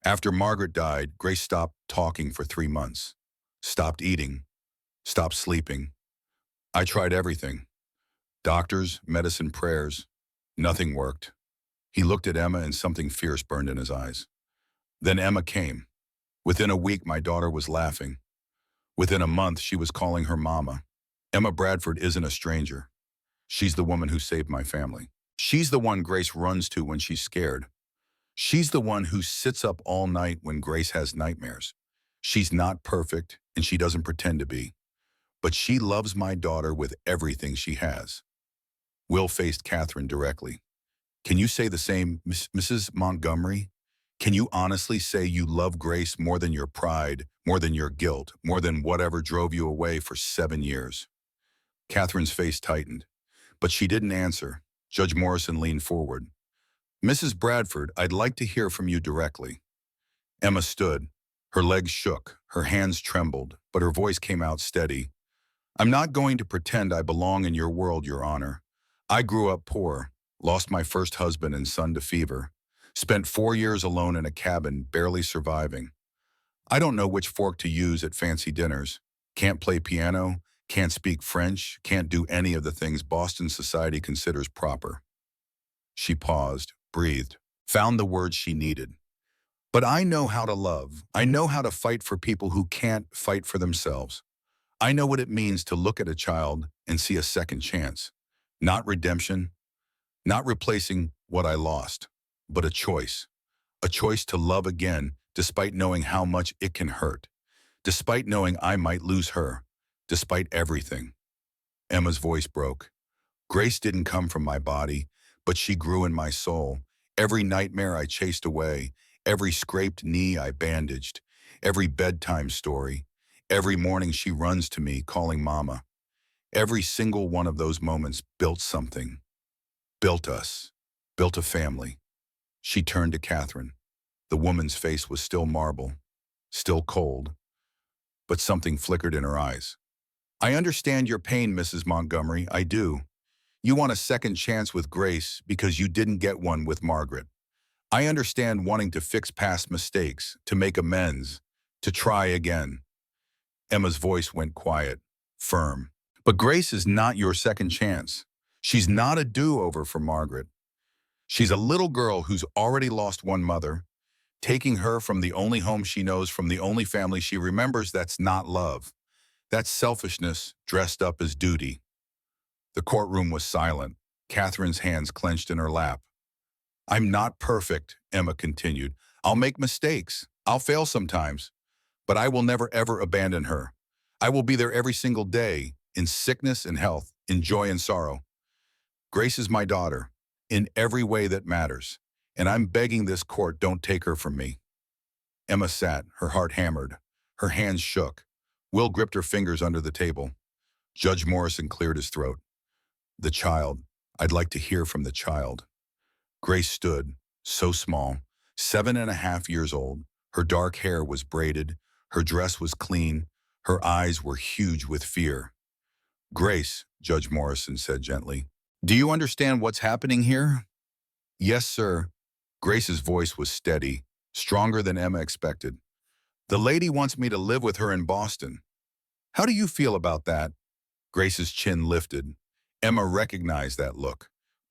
After Margaret died, Grace stopped talking for 3 months. Stopped eating. Stopped sleeping. I tried everything. Doctors, medicine, prayers. Nothing worked. He looked at Emma and something fierce burned in his eyes. Then Emma came. Within a week, my daughter was laughing. Within a month, she was calling her mama. Emma Bradford isn't a stranger. She's the woman who saved my family. She's the one Grace runs to when she's scared. She's the one who sits up all night when Grace has nightmares. She's not perfect, and she doesn't pretend to be. But she loves my daughter with everything she has. Will faced Catherine directly. Can you say the same, Mrs. Montgomery? Can you honestly say you love Grace more than your pride, more than your guilt, more than whatever drove you away for 7 years? Catherine's face tightened, but she didn't answer. Judge Morrison leaned forward. Mrs. Bradford, I'd like to hear from you directly. Emma stood. Her legs shook, her hands trembled, but her voice came out steady. I'm not going to pretend I belong in your world, Your Honor. I grew up poor, lost my first husband and son to fever, spent 4 years alone in a cabin, barely surviving. I don't know which fork to use at fancy dinners. Can't play piano, can't speak French, can't do any of the things Boston society considers proper. She paused, breathed, found the words she needed. But I know how to love. I know how to fight for people who can't fight for themselves. I know what it means to look at a child and see a second chance. Not redemption, not replacing what I lost, but a choice. A choice to love again despite knowing how much it can hurt, despite knowing I might lose her, despite everything. Emma's voice broke. Grace didn't come from my body, but she grew in my soul. Every nightmare I chased away, every scraped knee I bandaged, every bedtime story, every morning she runs to me calling Mama. Every single one of those moments built something, built us, built a family. She turned to Catherine. The woman's face was still marble, still cold, but something flickered in her eyes. I understand your pain, Mrs. Montgomery, I do. You want a second chance with Grace because you didn't get one with Margaret. I understand wanting to fix past mistakes, to make amends, to try again. Emma's voice went quiet, firm. But Grace is not your second chance. She's not a do-over for Margaret. She's a little girl who's already lost one mother. Taking her from the only home she knows, from the only family she remembers, that's not love. That's selfishness dressed up as duty. The courtroom was silent. Catherine's hands clenched in her lap. I'm not perfect, Emma continued. I'll make mistakes. I'll fail sometimes. But I will never ever abandon her. I will be there every single day, in sickness and health, in joy and sorrow. Grace is my daughter, in every way that matters. And I'm begging this court, don't take her from me. Emma sat, her heart hammered. Her hands shook. Will gripped her fingers under the table. Judge Morrison cleared his throat. The child. I'd like to hear from the child. Grace stood, so small, 7.5 years old. Her dark hair was braided. Her dress was clean. Her eyes were huge with fear. Grace, Judge Morrison said gently, do you understand what's happening here? Yes, sir. Grace's voice was steady, stronger than Emma expected. The lady wants me to live with her in Boston. How do you feel about that? Grace's chin lifted. Emma recognized that look.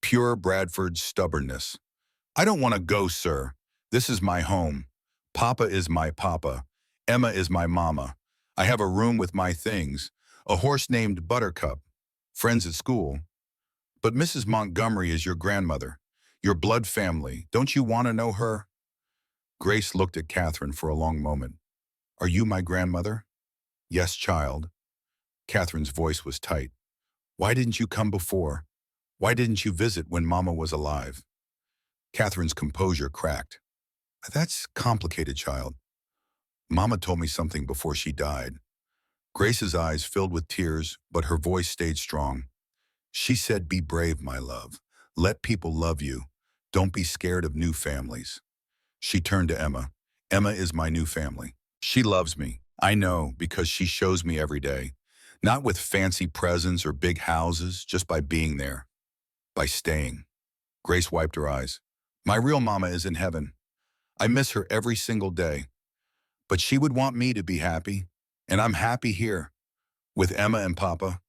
pure Bradford stubbornness. I don't want to go, sir. This is my home. Papa is my papa. Emma is my mama. I have a room with my things, a horse named Buttercup, friends at school. But Mrs. Montgomery is your grandmother, your blood family. Don't you want to know her? Grace looked at Catherine for a long moment. Are you my grandmother? Yes, child. Catherine's voice was tight. Why didn't you come before? Why didn't you visit when Mama was alive? Catherine's composure cracked. That's complicated, child. Mama told me something before she died. Grace's eyes filled with tears, but her voice stayed strong. She said, be brave, my love. Let people love you. Don't be scared of new families. She turned to Emma. Emma is my new family. She loves me. I know, because she shows me every day. Not with fancy presents or big houses, just by being there. By staying. Grace wiped her eyes. My real mama is in heaven. I miss her every single day. But she would want me to be happy, and I'm happy here. With Emma and Papa,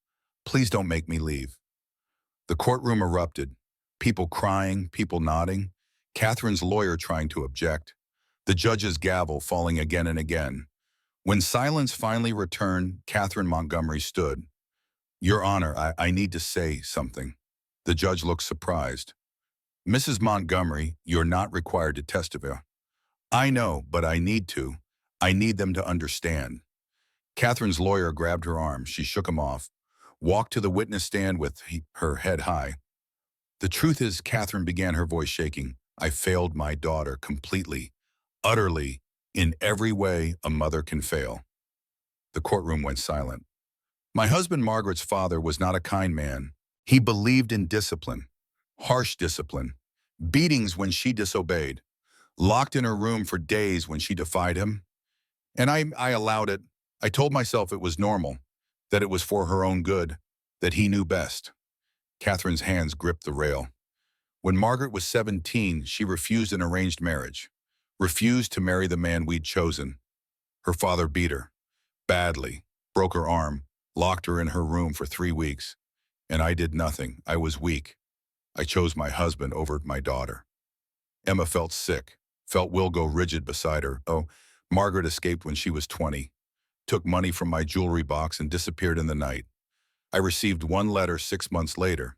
please don't make me leave. The courtroom erupted. People crying, people nodding. Catherine's lawyer trying to object. The judge's gavel falling again and again. When silence finally returned, Catherine Montgomery stood. Your Honor, I need to say something. The judge looked surprised. Mrs. Montgomery, you're not required to testify. I know, but I need to. I need them to understand. Catherine's lawyer grabbed her arm. She shook him off, walked to the witness stand with her head high. The truth is, Catherine began, her voice shaking, I failed my daughter completely, utterly, in every way a mother can fail. The courtroom went silent. My husband Margaret's father was not a kind man. He believed in discipline, harsh discipline, beatings when she disobeyed, locked in her room for days when she defied him. And I allowed it. I told myself it was normal, that it was for her own good, that he knew best. Catherine's hands gripped the rail. When Margaret was 17, she refused an arranged marriage, refused to marry the man we'd chosen. Her father beat her, badly, broke her arm, locked her in her room for 3 weeks. And I did nothing. I was weak. I chose my husband over my daughter. Emma felt sick, felt Will go rigid beside her. Oh, Margaret escaped when she was 20, took money from my jewelry box and disappeared in the night. I received one letter 6 months later.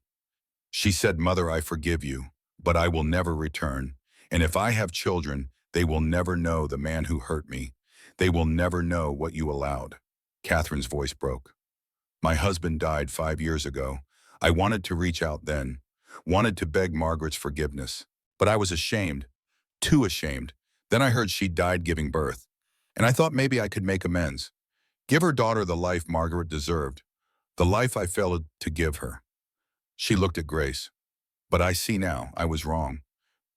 She said, Mother, I forgive you, but I will never return. And if I have children, they will never know the man who hurt me. They will never know what you allowed. Catherine's voice broke. My husband died 5 years ago. I wanted to reach out then, wanted to beg Margaret's forgiveness, but I was ashamed, too ashamed. Then I heard she died giving birth, and I thought maybe I could make amends, give her daughter the life Margaret deserved, the life I failed to give her. She looked at Grace. But I see now, I was wrong.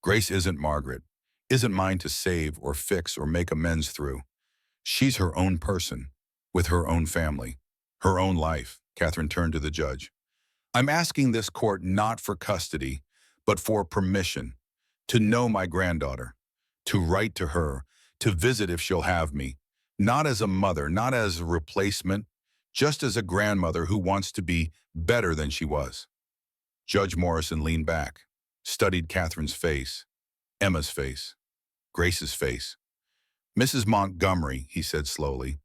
Grace isn't Margaret, isn't mine to save or fix or make amends through. She's her own person, with her own family, her own life. Catherine turned to the judge. I'm asking this court not for custody, but for permission to know my granddaughter, to write to her, to visit if she'll have me, not as a mother, not as a replacement, just as a grandmother who wants to be better than she was. Judge Morrison leaned back, studied Catherine's face, Emma's face, Grace's face. Mrs. Montgomery, he said slowly,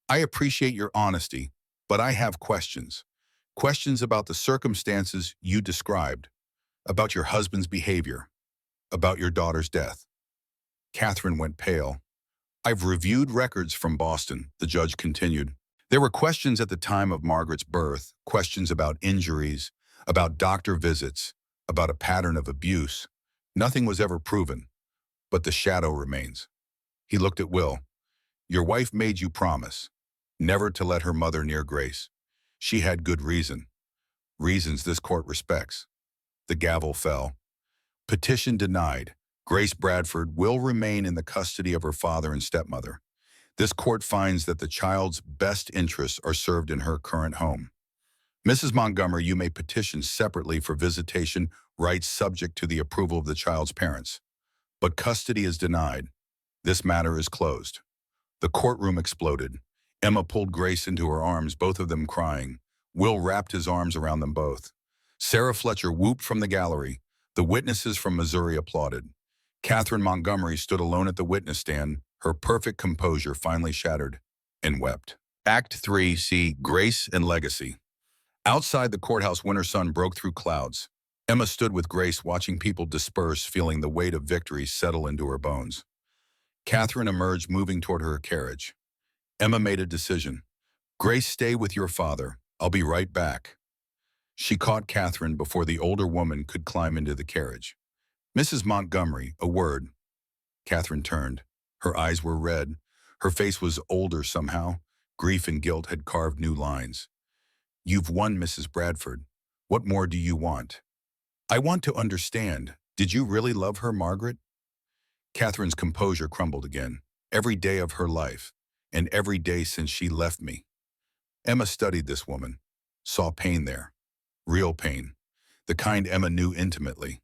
I appreciate your honesty, but I have questions. Questions about the circumstances you described, about your husband's behavior, about your daughter's death. Catherine went pale. I've reviewed records from Boston, the judge continued. There were questions at the time of Margaret's birth, questions about injuries, about doctor visits, about a pattern of abuse. Nothing was ever proven, but the shadow remains. He looked at Will. Your wife made you promise, never to let her mother near Grace. She had good reason. Reasons this court respects. The gavel fell. Petition denied. Grace Bradford will remain in the custody of her father and stepmother. This court finds that the child's best interests are served in her current home. Mrs. Montgomery, you may petition separately for visitation rights subject to the approval of the child's parents. But custody is denied. This matter is closed. The courtroom exploded. Emma pulled Grace into her arms, both of them crying. Will wrapped his arms around them both. Sarah Fletcher whooped from the gallery. The witnesses from Missouri applauded. Catherine Montgomery stood alone at the witness stand, her perfect composure finally shattered, and wept. Act 3, see Grace and Legacy. Outside, the courthouse winter sun broke through clouds. Emma stood with Grace, watching people disperse, feeling the weight of victory settle into her bones. Catherine emerged, moving toward her carriage. Emma made a decision. Grace, stay with your father. I'll be right back. She caught Catherine before the older woman could climb into the carriage. Mrs. Montgomery, a word. Catherine turned. Her eyes were red. Her face was older somehow. Grief and guilt had carved new lines. You've won, Mrs. Bradford. What more do you want? I want to understand. Did you really love her, Margaret? Catherine's composure crumbled again. Every day of her life, and every day since she left me. Emma studied this woman, saw pain there. Real pain. The kind Emma knew intimately.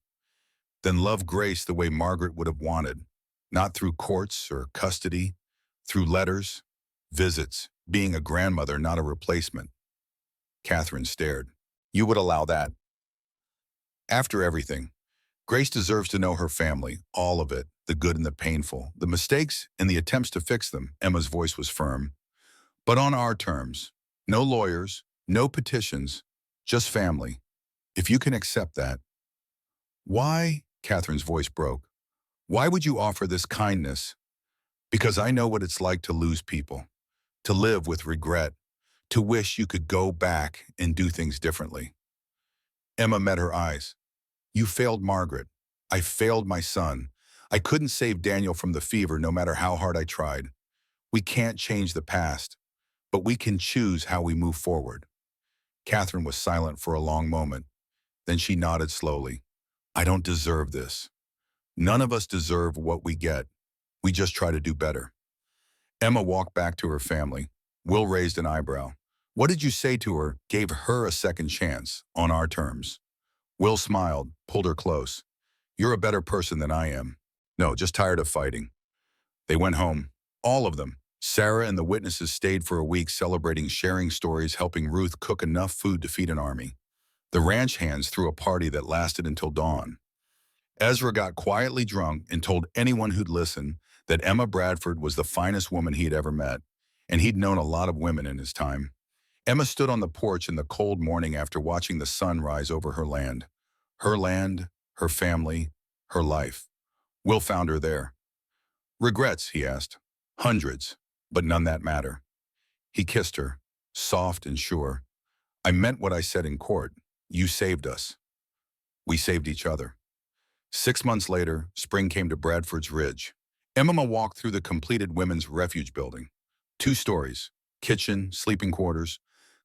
Then loved Grace the way Margaret would have wanted. Not through courts or custody, through letters, visits, being a grandmother, not a replacement. Catherine stared. You would allow that? After everything, Grace deserves to know her family, all of it, the good and the painful, the mistakes and the attempts to fix them. Emma's voice was firm. But on our terms. No lawyers, no petitions, just family. If you can accept that. Why? Catherine's voice broke. Why would you offer this kindness? Because I know what it's like to lose people, to live with regret, to wish you could go back and do things differently. Emma met her eyes. You failed Margaret. I failed my son. I couldn't save Daniel from the fever no matter how hard I tried. We can't change the past, but we can choose how we move forward. Catherine was silent for a long moment. Then she nodded slowly. I don't deserve this. None of us deserve what we get. We just try to do better. Emma walked back to her family. Will raised an eyebrow. What did you say to her? Gave her a second chance, on our terms. Will smiled, pulled her close. You're a better person than I am. No, just tired of fighting. They went home. All of them. Sarah and the witnesses stayed for a week, celebrating, sharing stories, helping Ruth cook enough food to feed an army. The ranch hands threw a party that lasted until dawn. Ezra got quietly drunk and told anyone who'd listen that Emma Bradford was the finest woman he'd ever met, and he'd known a lot of women in his time. Emma stood on the porch in the cold morning after watching the sun rise over her land. Her family, her life. Will found her there. Regrets, he asked. Hundreds, but none that matter. He kissed her, soft and sure. I meant what I said in court. You saved us. We saved each other. 6 months later, spring came to Bradford's Ridge. Emma walked through the completed women's refuge building. 2 stories, kitchen, sleeping quarters,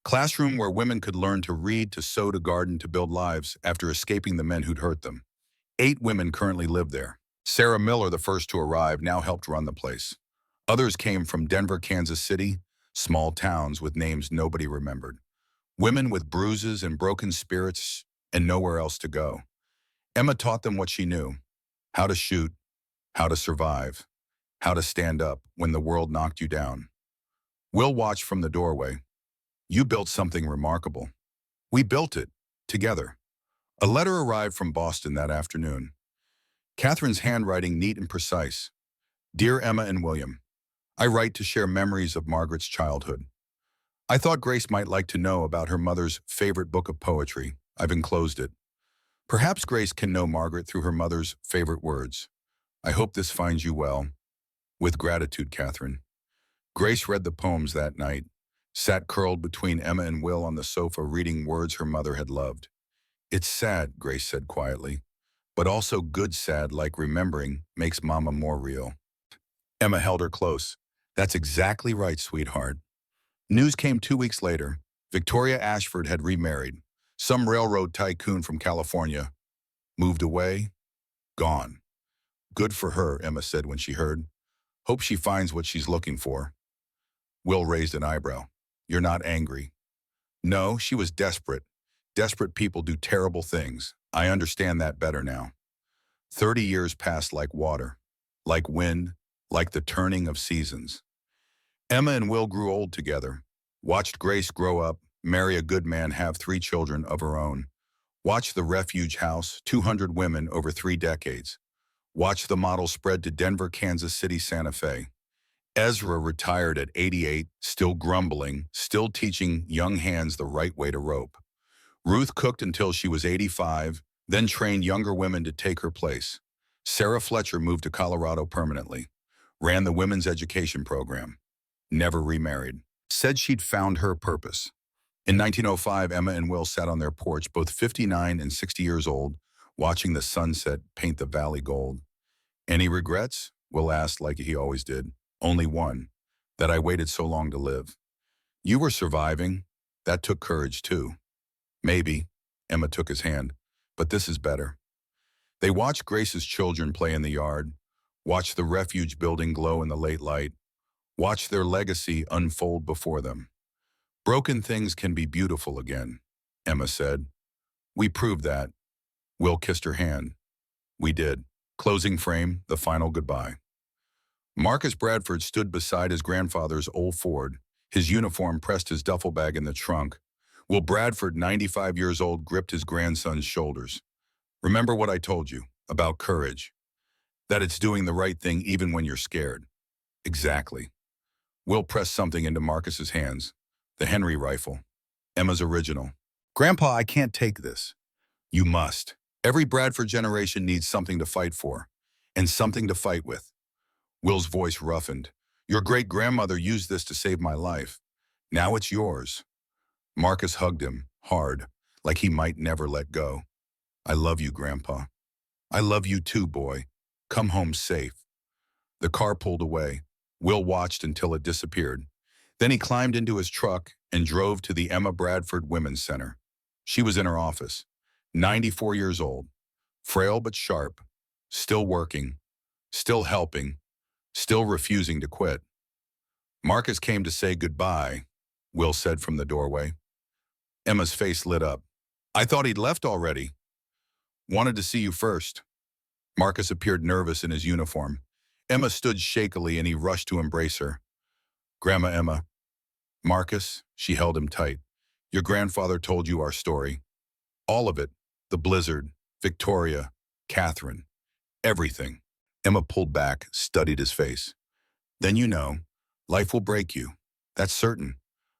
classroom where women could learn to read, to sew, to garden, to build lives after escaping the men who'd hurt them. 8 women currently live there. Sarah Miller, the first to arrive, now helped run the place. Others came from Denver, Kansas City, small towns with names nobody remembered. Women with bruises and broken spirits and nowhere else to go. Emma taught them what she knew: how to shoot, how to survive, how to stand up when the world knocked you down. Will watched from the doorway. You built something remarkable. We built it, together. A letter arrived from Boston that afternoon. Catherine's handwriting neat and precise. Dear Emma and William, I write to share memories of Margaret's childhood. I thought Grace might like to know about her mother's favorite book of poetry. I've enclosed it. Perhaps Grace can know Margaret through her mother's favorite words. I hope this finds you well. With gratitude, Catherine. Grace read the poems that night, sat curled between Emma and Will on the sofa reading words her mother had loved. It's sad, Grace said quietly, but also good sad, like remembering makes Mama more real. Emma held her close. That's exactly right, sweetheart. News came 2 weeks later. Victoria Ashford had remarried. Some railroad tycoon from California. Moved away. Gone. Good for her, Emma said when she heard. Hope she finds what she's looking for. Will raised an eyebrow. You're not angry. No, she was desperate. Desperate people do terrible things. I understand that better now. 30 years passed like water, like wind, like the turning of seasons. Emma and Will grew old together, watched Grace grow up, marry a good man, have 3 children of her own. Watch the refuge house, 200 women over 3 decades. Watch the model spread to Denver, Kansas City, Santa Fe. Ezra retired at 88, still grumbling, still teaching young hands the right way to rope. Ruth cooked until she was 85, then trained younger women to take her place. Sarah Fletcher moved to Colorado permanently, ran the women's education program, never remarried, said she'd found her purpose. In 1905, Emma and Will sat on their porch, both 59 and 60 years old, watching the sunset paint the valley gold. Any regrets? Will asked like he always did. Only one, that I waited so long to live. You were surviving. That took courage too. Maybe, Emma took his hand, but this is better. They watched Grace's children play in the yard, watched the refuge building glow in the late light, watched their legacy unfold before them. Broken things can be beautiful again, Emma said. We proved that. Will kissed her hand. We did. Closing frame, the final goodbye. Marcus Bradford stood beside his grandfather's old Ford, his uniform pressed his duffel bag in the trunk. Will Bradford, 95 years old, gripped his grandson's shoulders. Remember what I told you about courage, that it's doing the right thing even when you're scared. Exactly. Will pressed something into Marcus's hands, the Henry rifle, Emma's original. Grandpa, I can't take this. You must. Every Bradford generation needs something to fight for, and something to fight with. Will's voice roughened. Your great-grandmother used this to save my life. Now it's yours. Marcus hugged him, hard, like he might never let go. I love you, Grandpa. I love you too, boy. Come home safe. The car pulled away. Will watched until it disappeared. Then he climbed into his truck and drove to the Emma Bradford Women's Center. She was in her office, 94 years old, frail but sharp, still working, still helping, still refusing to quit. Marcus came to say goodbye, Will said from the doorway. Emma's face lit up. I thought he'd left already. Wanted to see you first. Marcus appeared nervous in his uniform. Emma stood shakily and he rushed to embrace her. Grandma Emma. Marcus, she held him tight. Your grandfather told you our story. All of it. The blizzard, Victoria, Catherine, everything. Emma pulled back, studied his face. Then you know, life will break you. That's certain.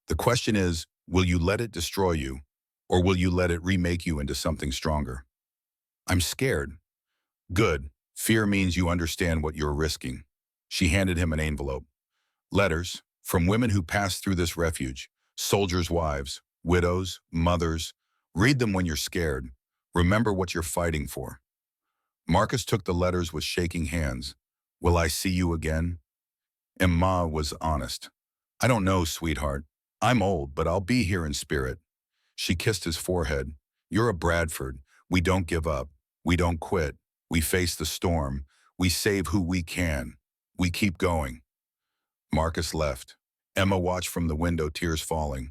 The question is, will you let it destroy you, or will you let it remake you into something stronger? I'm scared. Good. Fear means you understand what you're risking. She handed him an envelope. Letters from women who passed through this refuge, soldiers' wives, widows, mothers. Read them when you're scared. Remember what you're fighting for. Marcus took the letters with shaking hands. Will I see you again? Emma was honest. I don't know, sweetheart. I'm old, but I'll be here in spirit. She kissed his forehead. You're a Bradford. We don't give up. We don't quit. We face the storm. We save who we can. We keep going. Marcus left. Emma watched from the window, tears falling.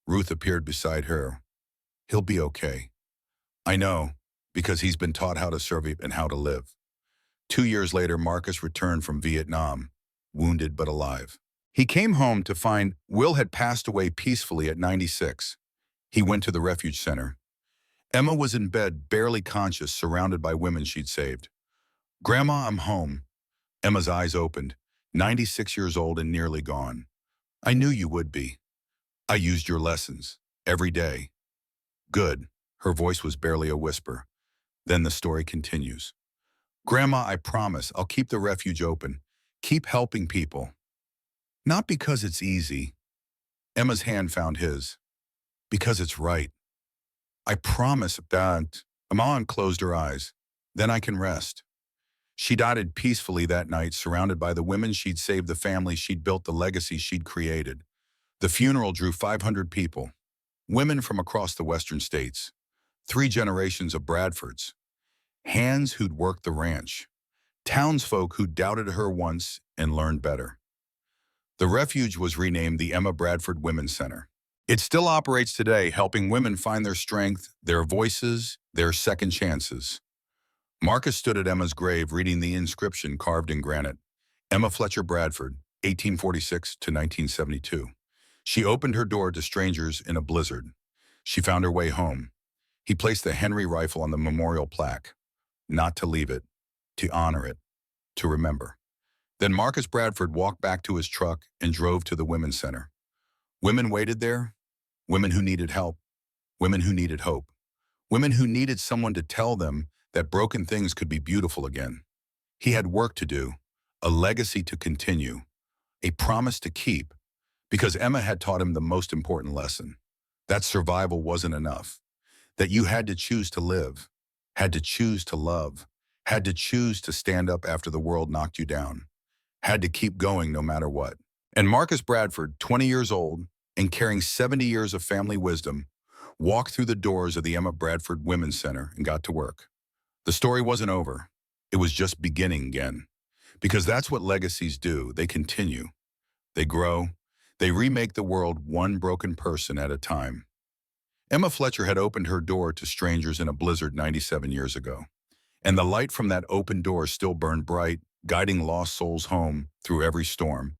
Ruth appeared beside her. He'll be okay. I know, because he's been taught how to survive and how to live. 2 years later, Marcus returned from Vietnam, wounded but alive. He came home to find Will had passed away peacefully at 96. He went to the refuge center. Emma was in bed, barely conscious, surrounded by women she'd saved. Grandma, I'm home. Emma's eyes opened, 96 years old and nearly gone. I knew you would be. I used your lessons, every day. Good. Her voice was barely a whisper. Then the story continues. Grandma, I promise I'll keep the refuge open. Keep helping people. Not because it's easy. Emma's hand found his. Because it's right. I promise that. Emma closed her eyes. Then I can rest. She died peacefully that night, surrounded by the women she'd saved, the family she'd built, the legacy she'd created. The funeral drew 500 people. Women from across the western states. 3 generations of Bradfords. Hands who'd worked the ranch. Townsfolk who doubted her once and learned better. The refuge was renamed the Emma Bradford Women's Center. It still operates today, helping women find their strength, their voices, their second chances. Marcus stood at Emma's grave reading the inscription carved in granite. Emma Fletcher Bradford, 1846 to 1972. She opened her door to strangers in a blizzard. She found her way home. He placed the Henry rifle on the memorial plaque, not to leave it, to honor it, to remember. Then Marcus Bradford walked back to his truck and drove to the Women's Center. Women waited there, women who needed help, women who needed hope, women who needed someone to tell them that broken things could be beautiful again. He had work to do, a legacy to continue, a promise to keep, because Emma had taught him the most important lesson, that survival wasn't enough, that you had to choose to live, had to choose to love, had to choose to stand up after the world knocked you down, had to keep going no matter what. And Marcus Bradford, 20 years old and carrying 70 years of family wisdom, walked through the doors of the Emma Bradford Women's Center and got to work. The story wasn't over. It was just beginning again. Because that's what legacies do. They continue. They grow. They remake the world one broken person at a time. Emma Fletcher had opened her door to strangers in a blizzard 97 years ago. And the light from that open door still burned bright, guiding lost souls home through every storm.